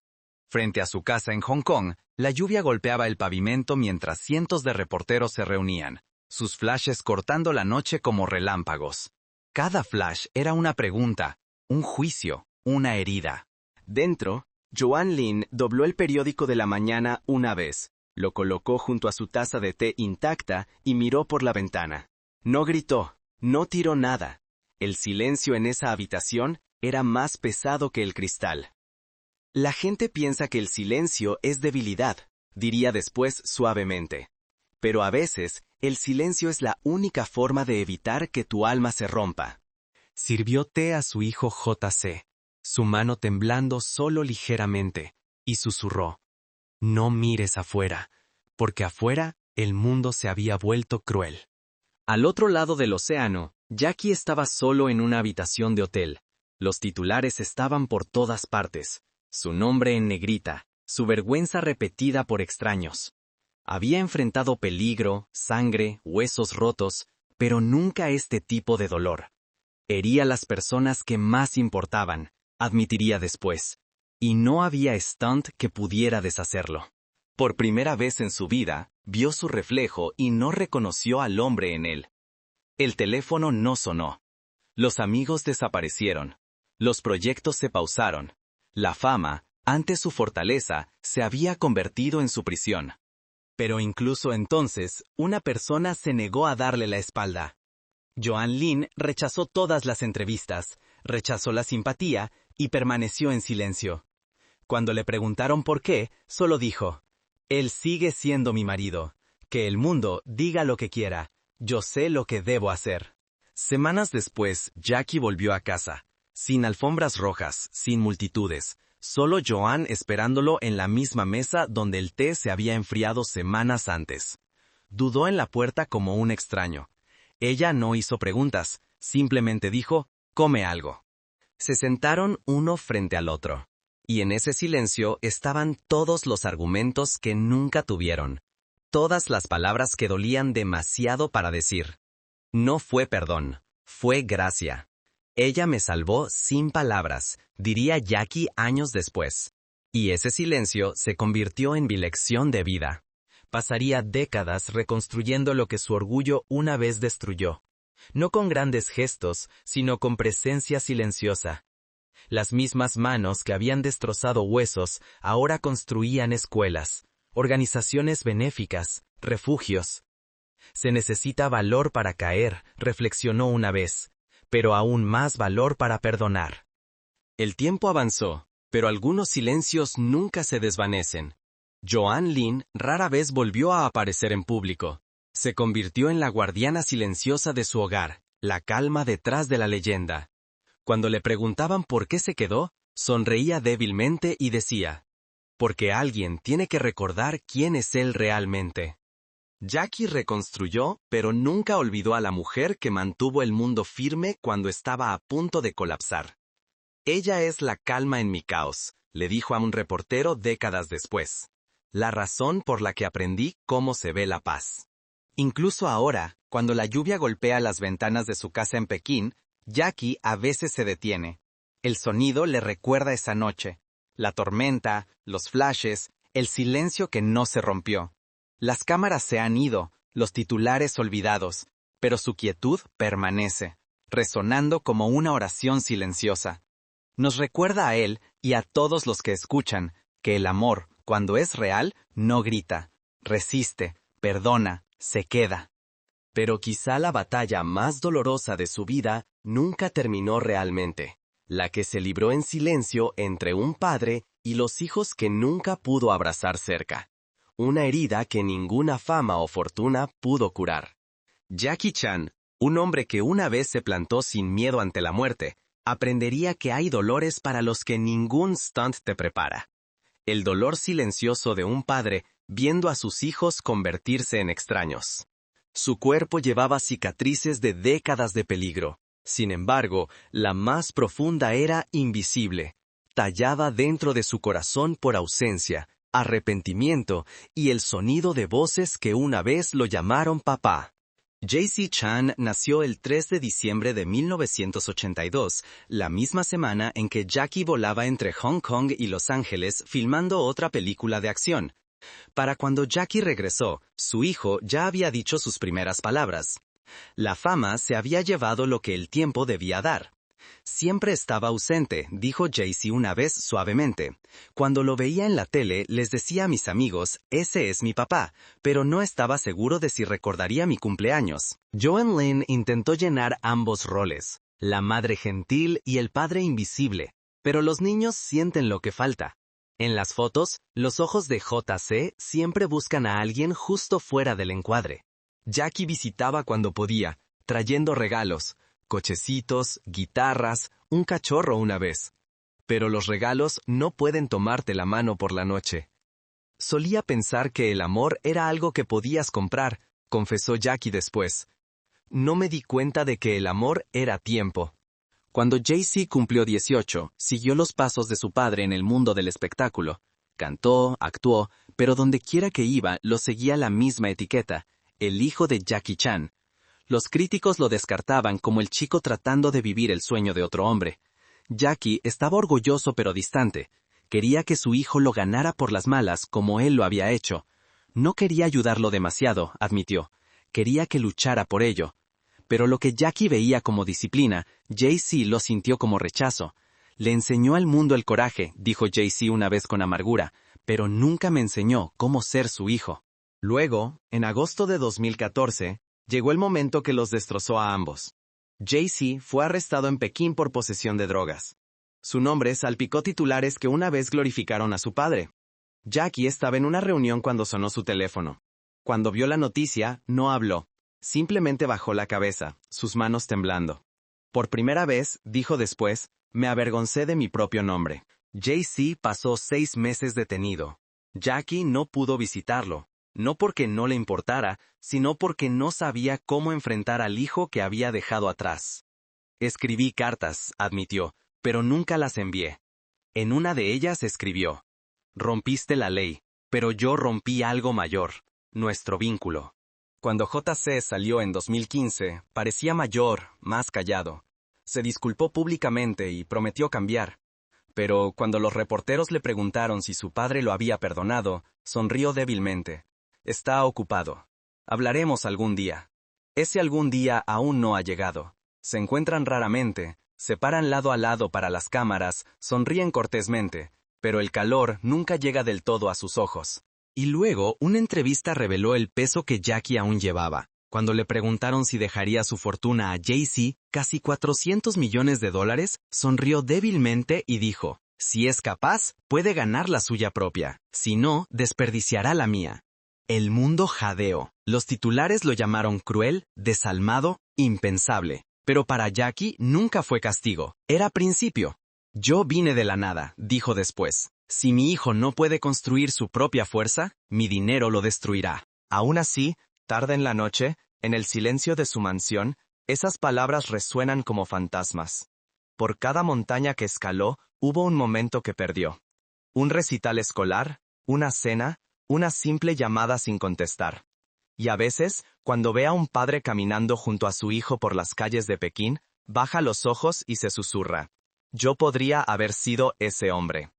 Frente a su casa en Hong Kong, la lluvia golpeaba el pavimento mientras cientos de reporteros se reunían, sus flashes cortando la noche como relámpagos. Cada flash era una pregunta, un juicio, una herida. Dentro, Joan Lin dobló el periódico de la mañana una vez, lo colocó junto a su taza de té intacta y miró por la ventana. No gritó, no tiró nada. El silencio en esa habitación era más pesado que el cristal. La gente piensa que el silencio es debilidad, diría después suavemente. Pero a veces, el silencio es la única forma de evitar que tu alma se rompa. Sirvió té a su hijo J.C., su mano temblando solo ligeramente, y susurró: no mires afuera, porque afuera el mundo se había vuelto cruel. Al otro lado del océano, Jackie estaba solo en una habitación de hotel. Los titulares estaban por todas partes. Su nombre en negrita, su vergüenza repetida por extraños. Había enfrentado peligro, sangre, huesos rotos, pero nunca este tipo de dolor. Hería a las personas que más importaban, admitiría después. Y no había stunt que pudiera deshacerlo. Por primera vez en su vida, vio su reflejo y no reconoció al hombre en él. El teléfono no sonó. Los amigos desaparecieron. Los proyectos se pausaron. La fama, ante su fortaleza, se había convertido en su prisión. Pero incluso entonces, una persona se negó a darle la espalda. Joan Lin rechazó todas las entrevistas, rechazó la simpatía y permaneció en silencio. Cuando le preguntaron por qué, solo dijo: él sigue siendo mi marido. Que el mundo diga lo que quiera. Yo sé lo que debo hacer. Semanas después, Jackie volvió a casa. Sin alfombras rojas, sin multitudes. Solo Joan esperándolo en la misma mesa donde el té se había enfriado semanas antes. Dudó en la puerta como un extraño. Ella no hizo preguntas, simplemente dijo: come algo. Se sentaron uno frente al otro. Y en ese silencio estaban todos los argumentos que nunca tuvieron. Todas las palabras que dolían demasiado para decir. No fue perdón, fue gracia. Ella me salvó sin palabras, diría Jackie años después. Y ese silencio se convirtió en mi lección de vida. Pasaría décadas reconstruyendo lo que su orgullo una vez destruyó. No con grandes gestos, sino con presencia silenciosa. Las mismas manos que habían destrozado huesos ahora construían escuelas, organizaciones benéficas, refugios. Se necesita valor para caer, reflexionó una vez, pero aún más valor para perdonar. El tiempo avanzó, pero algunos silencios nunca se desvanecen. Joan Lin rara vez volvió a aparecer en público. Se convirtió en la guardiana silenciosa de su hogar, la calma detrás de la leyenda. Cuando le preguntaban por qué se quedó, sonreía débilmente y decía, «Porque alguien tiene que recordar quién es él realmente». Jackie reconstruyó, pero nunca olvidó a la mujer que mantuvo el mundo firme cuando estaba a punto de colapsar. «Ella es la calma en mi caos», le dijo a un reportero décadas después. «La razón por la que aprendí cómo se ve la paz». Incluso ahora, cuando la lluvia golpea las ventanas de su casa en Pekín, Jackie a veces se detiene. El sonido le recuerda esa noche. La tormenta, los flashes, el silencio que no se rompió. Las cámaras se han ido, los titulares olvidados, pero su quietud permanece, resonando como una oración silenciosa. Nos recuerda a él y a todos los que escuchan que el amor, cuando es real, no grita, resiste, perdona, se queda. Pero quizá la batalla más dolorosa de su vida nunca terminó realmente, la que se libró en silencio entre un padre y los hijos que nunca pudo abrazar cerca. Una herida que ninguna fama o fortuna pudo curar. Jackie Chan, un hombre que una vez se plantó sin miedo ante la muerte, aprendería que hay dolores para los que ningún stunt te prepara. El dolor silencioso de un padre viendo a sus hijos convertirse en extraños. Su cuerpo llevaba cicatrices de décadas de peligro. Sin embargo, la más profunda era invisible, tallada dentro de su corazón por ausencia, arrepentimiento y el sonido de voces que una vez lo llamaron papá. J.C. Chan nació el 3 de diciembre de 1982, la misma semana en que Jackie volaba entre Hong Kong y Los Ángeles filmando otra película de acción. Para cuando Jackie regresó, su hijo ya había dicho sus primeras palabras. La fama se había llevado lo que el tiempo debía dar. Siempre estaba ausente, dijo J.C. una vez suavemente. Cuando lo veía en la tele, les decía a mis amigos, ese es mi papá, pero no estaba seguro de si recordaría mi cumpleaños. Joan Lin intentó llenar ambos roles, la madre gentil y el padre invisible, pero los niños sienten lo que falta. En las fotos, los ojos de J.C. siempre buscan a alguien justo fuera del encuadre. Jackie visitaba cuando podía, trayendo regalos, cochecitos, guitarras, un cachorro una vez. Pero los regalos no pueden tomarte la mano por la noche. Solía pensar que el amor era algo que podías comprar, confesó Jackie después. No me di cuenta de que el amor era tiempo. Cuando J.C. cumplió 18, siguió los pasos de su padre en el mundo del espectáculo. Cantó, actuó, pero donde quiera que iba lo seguía la misma etiqueta, el hijo de Jackie Chan. Los críticos lo descartaban como el chico tratando de vivir el sueño de otro hombre. Jackie estaba orgulloso pero distante. Quería que su hijo lo ganara por las malas como él lo había hecho. No quería ayudarlo demasiado, admitió. Quería que luchara por ello. Pero lo que Jackie veía como disciplina, J.C. lo sintió como rechazo. Le enseñó al mundo el coraje, dijo J.C. una vez con amargura, pero nunca me enseñó cómo ser su hijo. Luego, en agosto de 2014, llegó el momento que los destrozó a ambos. J.C. fue arrestado en Pekín por posesión de drogas. Su nombre salpicó titulares que una vez glorificaron a su padre. Jackie estaba en una reunión cuando sonó su teléfono. Cuando vio la noticia, no habló. Simplemente bajó la cabeza, sus manos temblando. Por primera vez, dijo después, me avergoncé de mi propio nombre. J.C. pasó 6 meses detenido. Jackie no pudo visitarlo, no porque no le importara, sino porque no sabía cómo enfrentar al hijo que había dejado atrás. Escribí cartas, admitió, pero nunca las envié. En una de ellas escribió, rompiste la ley, pero yo rompí algo mayor, nuestro vínculo. Cuando J.C. salió en 2015, parecía mayor, más callado. se disculpó públicamente y prometió cambiar. Pero cuando los reporteros le preguntaron si su padre lo había perdonado, sonrió débilmente. Está ocupado. Hablaremos algún día. Ese algún día aún no ha llegado. Se encuentran raramente, se paran lado a lado para las cámaras, sonríen cortésmente, pero el calor nunca llega del todo a sus ojos. Y luego, una entrevista reveló el peso que Jackie aún llevaba. Cuando le preguntaron si dejaría su fortuna a Jay-Z, casi $400 millones, sonrió débilmente y dijo, si es capaz, puede ganar la suya propia. Si no, desperdiciará la mía. El mundo jadeó. Los titulares lo llamaron cruel, desalmado, impensable. Pero para Jackie nunca fue castigo. Era principio. Yo vine de la nada, dijo después. Si mi hijo no puede construir su propia fuerza, mi dinero lo destruirá. Aún así, tarde en la noche, en el silencio de su mansión, esas palabras resuenan como fantasmas. Por cada montaña que escaló, hubo un momento que perdió. Un recital escolar, una cena, una simple llamada sin contestar. Y a veces, cuando ve a un padre caminando junto a su hijo por las calles de Pekín, baja los ojos y se susurra. Yo podría haber sido ese hombre.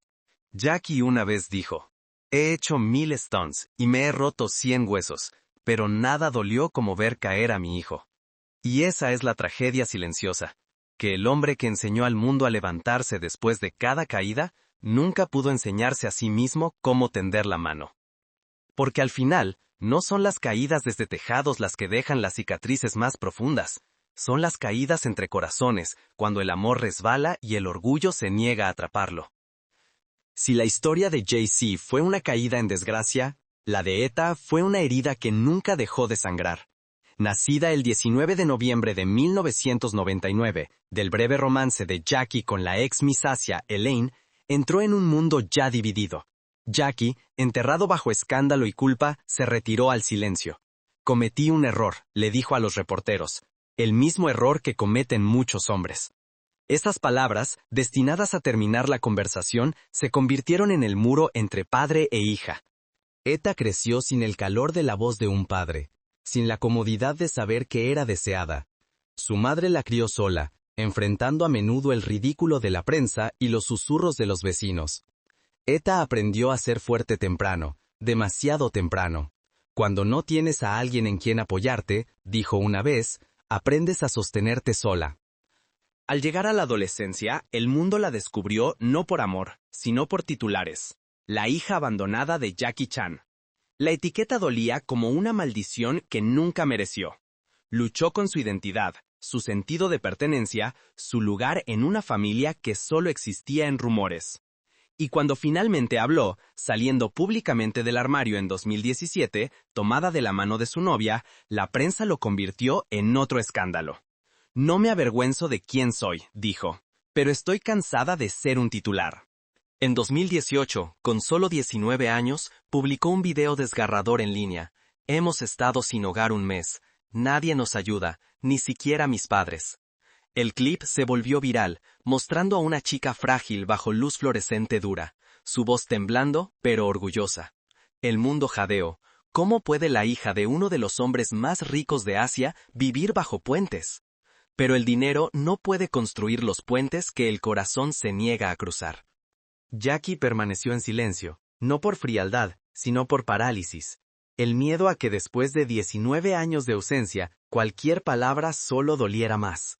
Jackie una vez dijo, he hecho 1000 stunts y me he roto 100 huesos, pero nada dolió como ver caer a mi hijo. Y esa es la tragedia silenciosa, que el hombre que enseñó al mundo a levantarse después de cada caída, nunca pudo enseñarse a sí mismo cómo tender la mano. Porque al final, no son las caídas desde tejados las que dejan las cicatrices más profundas, son las caídas entre corazones, cuando el amor resbala y el orgullo se niega a atraparlo. Si la historia de Jay-Z fue una caída en desgracia, la de Etta fue una herida que nunca dejó de sangrar. Nacida el 19 de noviembre de 1999, del breve romance de Jackie con la ex Miss Asia, Elaine, entró en un mundo ya dividido. Jackie, enterrado bajo escándalo y culpa, se retiró al silencio. Cometí un error, le dijo a los reporteros, el mismo error que cometen muchos hombres. Estas palabras, destinadas a terminar la conversación, se convirtieron en el muro entre padre e hija. Etta creció sin el calor de la voz de un padre, sin la comodidad de saber que era deseada. Su madre la crió sola, enfrentando a menudo el ridículo de la prensa y los susurros de los vecinos. Etta aprendió a ser fuerte temprano, demasiado temprano. Cuando no tienes a alguien en quien apoyarte, dijo una vez, aprendes a sostenerte sola. Al llegar a la adolescencia, el mundo la descubrió no por amor, sino por titulares. La hija abandonada de Jackie Chan. La etiqueta dolía como una maldición que nunca mereció. Luchó con su identidad, su sentido de pertenencia, su lugar en una familia que solo existía en rumores. Y cuando finalmente habló, saliendo públicamente del armario en 2017, tomada de la mano de su novia, la prensa lo convirtió en otro escándalo. No me avergüenzo de quién soy, dijo, pero estoy cansada de ser un titular. En 2018, con solo 19 años, publicó un video desgarrador en línea. Hemos estado sin hogar un mes. Nadie nos ayuda, ni siquiera mis padres. El clip se volvió viral, mostrando a una chica frágil bajo luz fluorescente dura, su voz temblando, pero orgullosa. El mundo jadeó. ¿Cómo puede la hija de uno de los hombres más ricos de Asia vivir bajo puentes? Pero el dinero no puede construir los puentes que el corazón se niega a cruzar. Jackie permaneció en silencio, no por frialdad, sino por parálisis. El miedo a que después de 19 años de ausencia, cualquier palabra solo doliera más.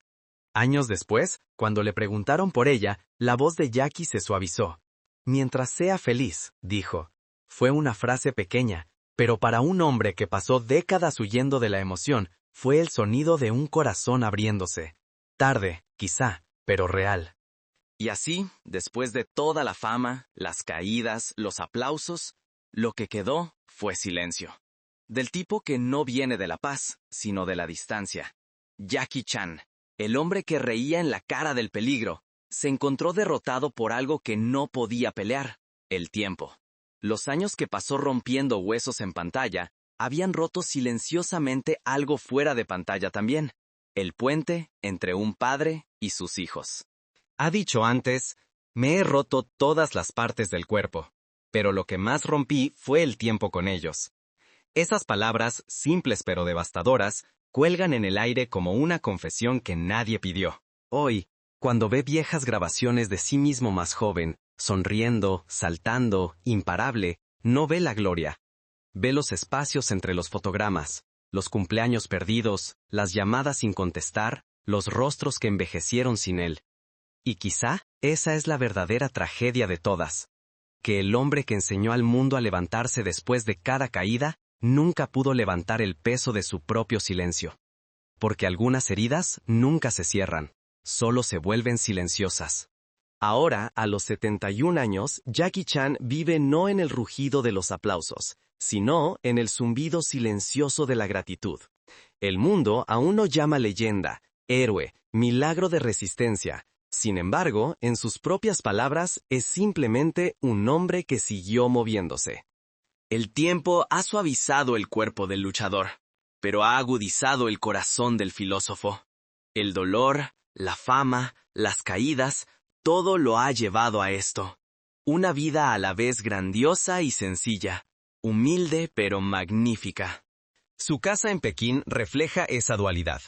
Años después, cuando le preguntaron por ella, la voz de Jackie se suavizó. Mientras sea feliz, dijo. Fue una frase pequeña, pero para un hombre que pasó décadas huyendo de la emoción, fue el sonido de un corazón abriéndose. Tarde, quizá, pero real. Y así, después de toda la fama, las caídas, los aplausos, lo que quedó fue silencio. Del tipo que no viene de la paz, sino de la distancia. Jackie Chan, el hombre que reía en la cara del peligro, se encontró derrotado por algo que no podía pelear, el tiempo. Los años que pasó rompiendo huesos en pantalla, habían roto silenciosamente algo fuera de pantalla también, el puente entre un padre y sus hijos. Ha dicho antes, me he roto todas las partes del cuerpo, pero lo que más rompí fue el tiempo con ellos. Esas palabras, simples pero devastadoras, cuelgan en el aire como una confesión que nadie pidió. Hoy, cuando ve viejas grabaciones de sí mismo más joven, sonriendo, saltando, imparable, no ve la gloria. Ve los espacios entre los fotogramas, los cumpleaños perdidos, las llamadas sin contestar, los rostros que envejecieron sin él. Y quizá esa es la verdadera tragedia de todas, que el hombre que enseñó al mundo a levantarse después de cada caída, nunca pudo levantar el peso de su propio silencio. Porque algunas heridas nunca se cierran, solo se vuelven silenciosas. Ahora, a los 71 años, Jackie Chan vive no en el rugido de los aplausos, sino en el zumbido silencioso de la gratitud. El mundo aún lo llama leyenda, héroe, milagro de resistencia. Sin embargo, en sus propias palabras, es simplemente un hombre que siguió moviéndose. El tiempo ha suavizado el cuerpo del luchador, pero ha agudizado el corazón del filósofo. El dolor, la fama, las caídas, todo lo ha llevado a esto. Una vida a la vez grandiosa y sencilla, humilde pero magnífica. Su casa en Pekín refleja esa dualidad.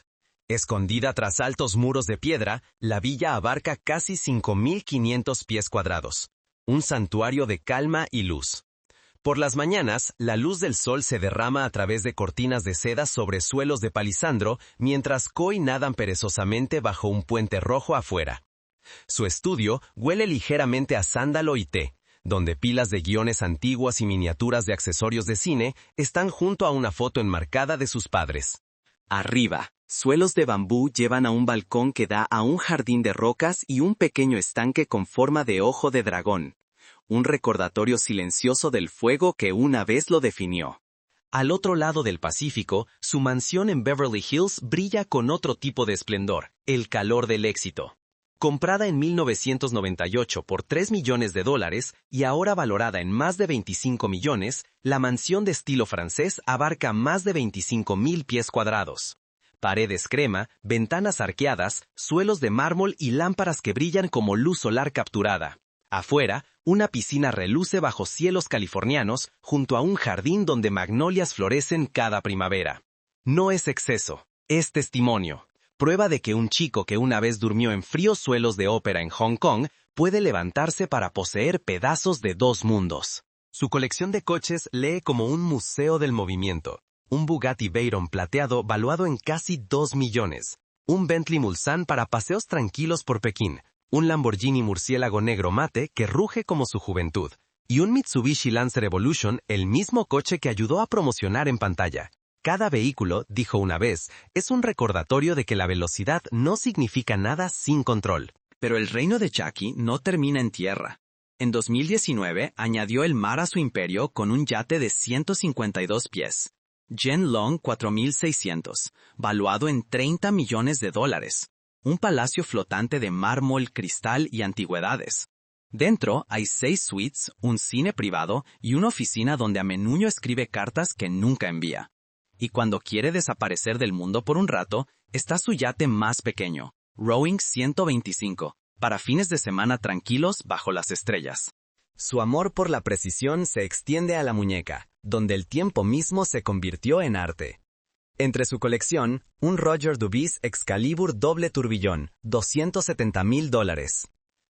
Escondida tras altos muros de piedra, la villa abarca casi 5.500 pies cuadrados, un santuario de calma y luz. Por las mañanas, la luz del sol se derrama a través de cortinas de seda sobre suelos de palisandro, mientras koi nadan perezosamente bajo un puente rojo afuera. Su estudio huele ligeramente a sándalo y té, donde pilas de guiones antiguas y miniaturas de accesorios de cine están junto a una foto enmarcada de sus padres. Arriba, suelos de bambú llevan a un balcón que da a un jardín de rocas y un pequeño estanque con forma de ojo de dragón. Un recordatorio silencioso del fuego que una vez lo definió. Al otro lado del Pacífico, su mansión en Beverly Hills brilla con otro tipo de esplendor, el calor del éxito. Comprada en 1998 por $3 millones y ahora valorada en más de 25 millones, la mansión de estilo francés abarca más de 25.000 pies cuadrados. Paredes crema, ventanas arqueadas, suelos de mármol y lámparas que brillan como luz solar capturada. Afuera, una piscina reluce bajo cielos californianos junto a un jardín donde magnolias florecen cada primavera. No es exceso, es testimonio. Prueba de que un chico que una vez durmió en fríos suelos de ópera en Hong Kong puede levantarse para poseer pedazos de dos mundos. Su colección de coches lee como un museo del movimiento. Un Bugatti Veyron plateado valuado en casi 2 millones. Un Bentley Mulsanne para paseos tranquilos por Pekín. Un Lamborghini murciélago negro mate que ruge como su juventud. Y un Mitsubishi Lancer Evolution, el mismo coche que ayudó a promocionar en pantalla. Cada vehículo, dijo una vez, es un recordatorio de que la velocidad no significa nada sin control. Pero el reino de Jackie no termina en tierra. En 2019 añadió el mar a su imperio con un yate de 152 pies. Jen Long 4600, valuado en $30 millones. Un palacio flotante de mármol, cristal y antigüedades. Dentro hay 6 suites, un cine privado y una oficina donde a menudo escribe cartas que nunca envía. Y cuando quiere desaparecer del mundo por un rato, está su yate más pequeño, Rowing 125, para fines de semana tranquilos bajo las estrellas. Su amor por la precisión se extiende a la muñeca, donde el tiempo mismo se convirtió en arte. Entre su colección, un Roger Dubis Excalibur doble turbillón, $270,000.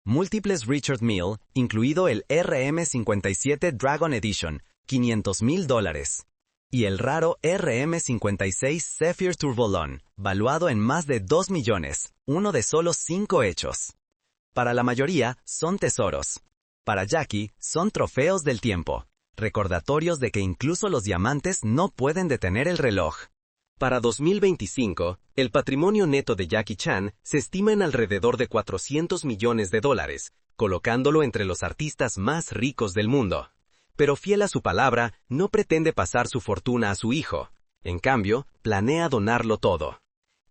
Múltiples Richard Mille, incluido el RM57 Dragon Edition, $500,000. Y el raro RM56 Zephyr Turbolon, valuado en más de 2 millones, uno de solo 5 hechos. Para la mayoría, son tesoros. Para Jackie, son trofeos del tiempo, recordatorios de que incluso los diamantes no pueden detener el reloj. Para 2025, el patrimonio neto de Jackie Chan se estima en alrededor de $400 millones, colocándolo entre los artistas más ricos del mundo. Pero fiel a su palabra, no pretende pasar su fortuna a su hijo. En cambio, planea donarlo todo.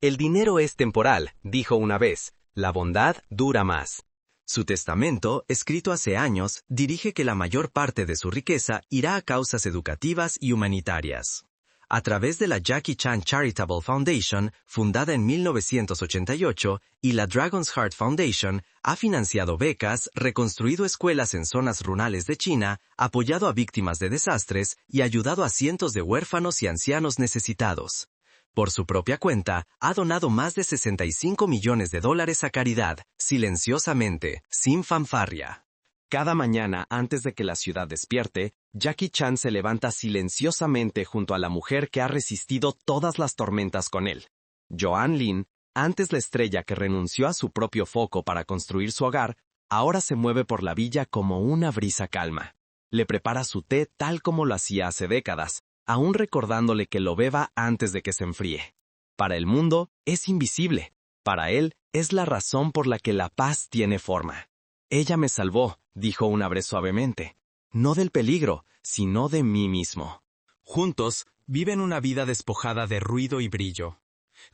El dinero es temporal, dijo una vez. La bondad dura más. Su testamento, escrito hace años, dirige que la mayor parte de su riqueza irá a causas educativas y humanitarias. A través de la Jackie Chan Charitable Foundation, fundada en 1988, y la Dragon's Heart Foundation, ha financiado becas, reconstruido escuelas en zonas rurales de China, apoyado a víctimas de desastres y ayudado a cientos de huérfanos y ancianos necesitados. Por su propia cuenta, ha donado más de $65 millones a caridad, silenciosamente, sin fanfarria. Cada mañana, antes de que la ciudad despierte, Jackie Chan se levanta silenciosamente junto a la mujer que ha resistido todas las tormentas con él. Joan Lin, antes la estrella que renunció a su propio foco para construir su hogar, ahora se mueve por la villa como una brisa calma. Le prepara su té tal como lo hacía hace décadas, aún recordándole que lo beba antes de que se enfríe. Para el mundo, es invisible. Para él, es la razón por la que la paz tiene forma. Ella me salvó, dijo una vez suavemente. No del peligro, sino de mí mismo. Juntos, viven una vida despojada de ruido y brillo.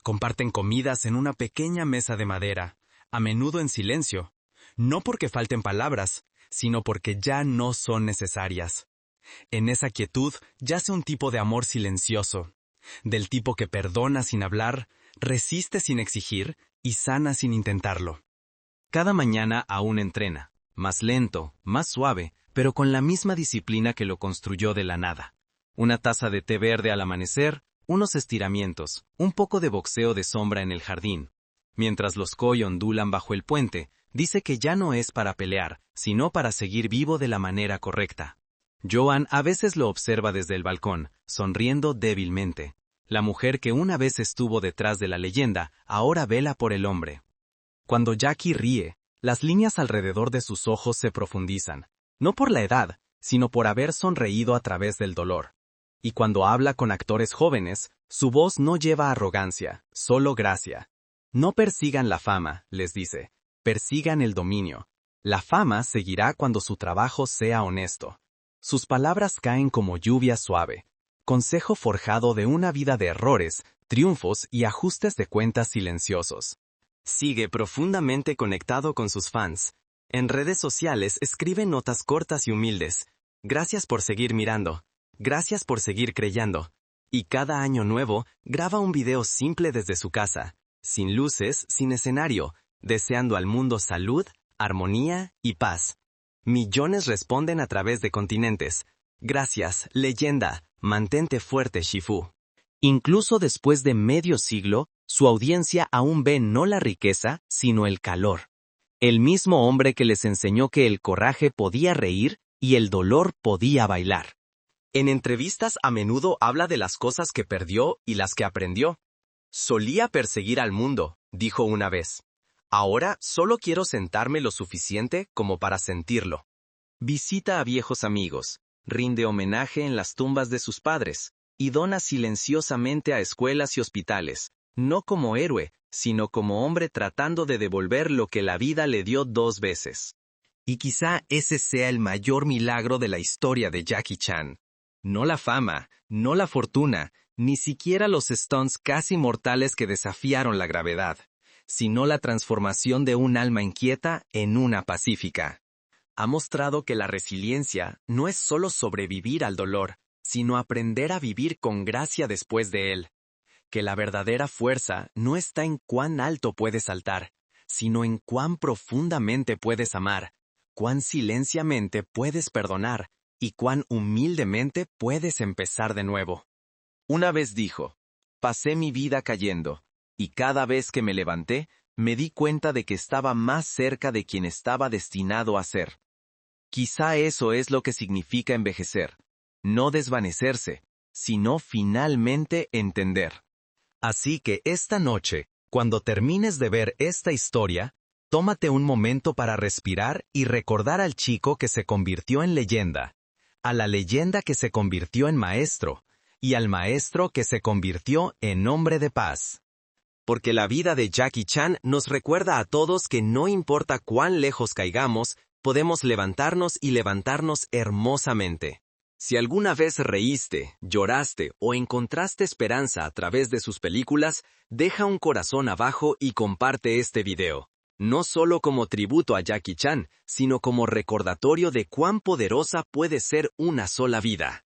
Comparten comidas en una pequeña mesa de madera, a menudo en silencio, no porque falten palabras, sino porque ya no son necesarias. En esa quietud yace un tipo de amor silencioso, del tipo que perdona sin hablar, resiste sin exigir y sana sin intentarlo. Cada mañana aún entrena, más lento, más suave, pero con la misma disciplina que lo construyó de la nada. Una taza de té verde al amanecer, unos estiramientos, un poco de boxeo de sombra en el jardín. Mientras los koi ondulan bajo el puente, dice que ya no es para pelear, sino para seguir vivo de la manera correcta. Joan a veces lo observa desde el balcón, sonriendo débilmente. La mujer que una vez estuvo detrás de la leyenda, ahora vela por el hombre. Cuando Jackie ríe, las líneas alrededor de sus ojos se profundizan, no por la edad, sino por haber sonreído a través del dolor. Y cuando habla con actores jóvenes, su voz no lleva arrogancia, solo gracia. No persigan la fama, les dice, persigan el dominio. La fama seguirá cuando su trabajo sea honesto. Sus palabras caen como lluvia suave, consejo forjado de una vida de errores, triunfos y ajustes de cuentas silenciosos. Sigue profundamente conectado con sus fans. En redes sociales escribe notas cortas y humildes. Gracias por seguir mirando. Gracias por seguir creyendo. Y cada año nuevo, graba un video simple desde su casa, sin luces, sin escenario, deseando al mundo salud, armonía y paz. Millones responden a través de continentes. Gracias, leyenda, mantente fuerte, Shifu. Incluso después de medio siglo, su audiencia aún ve no la riqueza, sino el calor. El mismo hombre que les enseñó que el coraje podía reír y el dolor podía bailar. En entrevistas a menudo habla de las cosas que perdió y las que aprendió. Solía perseguir al mundo, dijo una vez. Ahora solo quiero sentarme lo suficiente como para sentirlo. Visita a viejos amigos, rinde homenaje en las tumbas de sus padres, y dona silenciosamente a escuelas y hospitales, no como héroe, sino como hombre tratando de devolver lo que la vida le dio 2 veces. Y quizá ese sea el mayor milagro de la historia de Jackie Chan. No la fama, no la fortuna, ni siquiera los stunts casi mortales que desafiaron la gravedad, sino la transformación de un alma inquieta en una pacífica. Ha mostrado que la resiliencia no es solo sobrevivir al dolor, sino aprender a vivir con gracia después de él. Que la verdadera fuerza no está en cuán alto puedes saltar, sino en cuán profundamente puedes amar, cuán silenciamente puedes perdonar y cuán humildemente puedes empezar de nuevo. Una vez dijo, pasé mi vida cayendo, y cada vez que me levanté, me di cuenta de que estaba más cerca de quien estaba destinado a ser. Quizá eso es lo que significa envejecer, no desvanecerse, sino finalmente entender. Así que esta noche, cuando termines de ver esta historia, tómate un momento para respirar y recordar al chico que se convirtió en leyenda, a la leyenda que se convirtió en maestro, y al maestro que se convirtió en hombre de paz. Porque la vida de Jackie Chan nos recuerda a todos que no importa cuán lejos caigamos, podemos levantarnos y levantarnos hermosamente. Si alguna vez reíste, lloraste o encontraste esperanza a través de sus películas, deja un corazón abajo y comparte este video. No solo como tributo a Jackie Chan, sino como recordatorio de cuán poderosa puede ser una sola vida.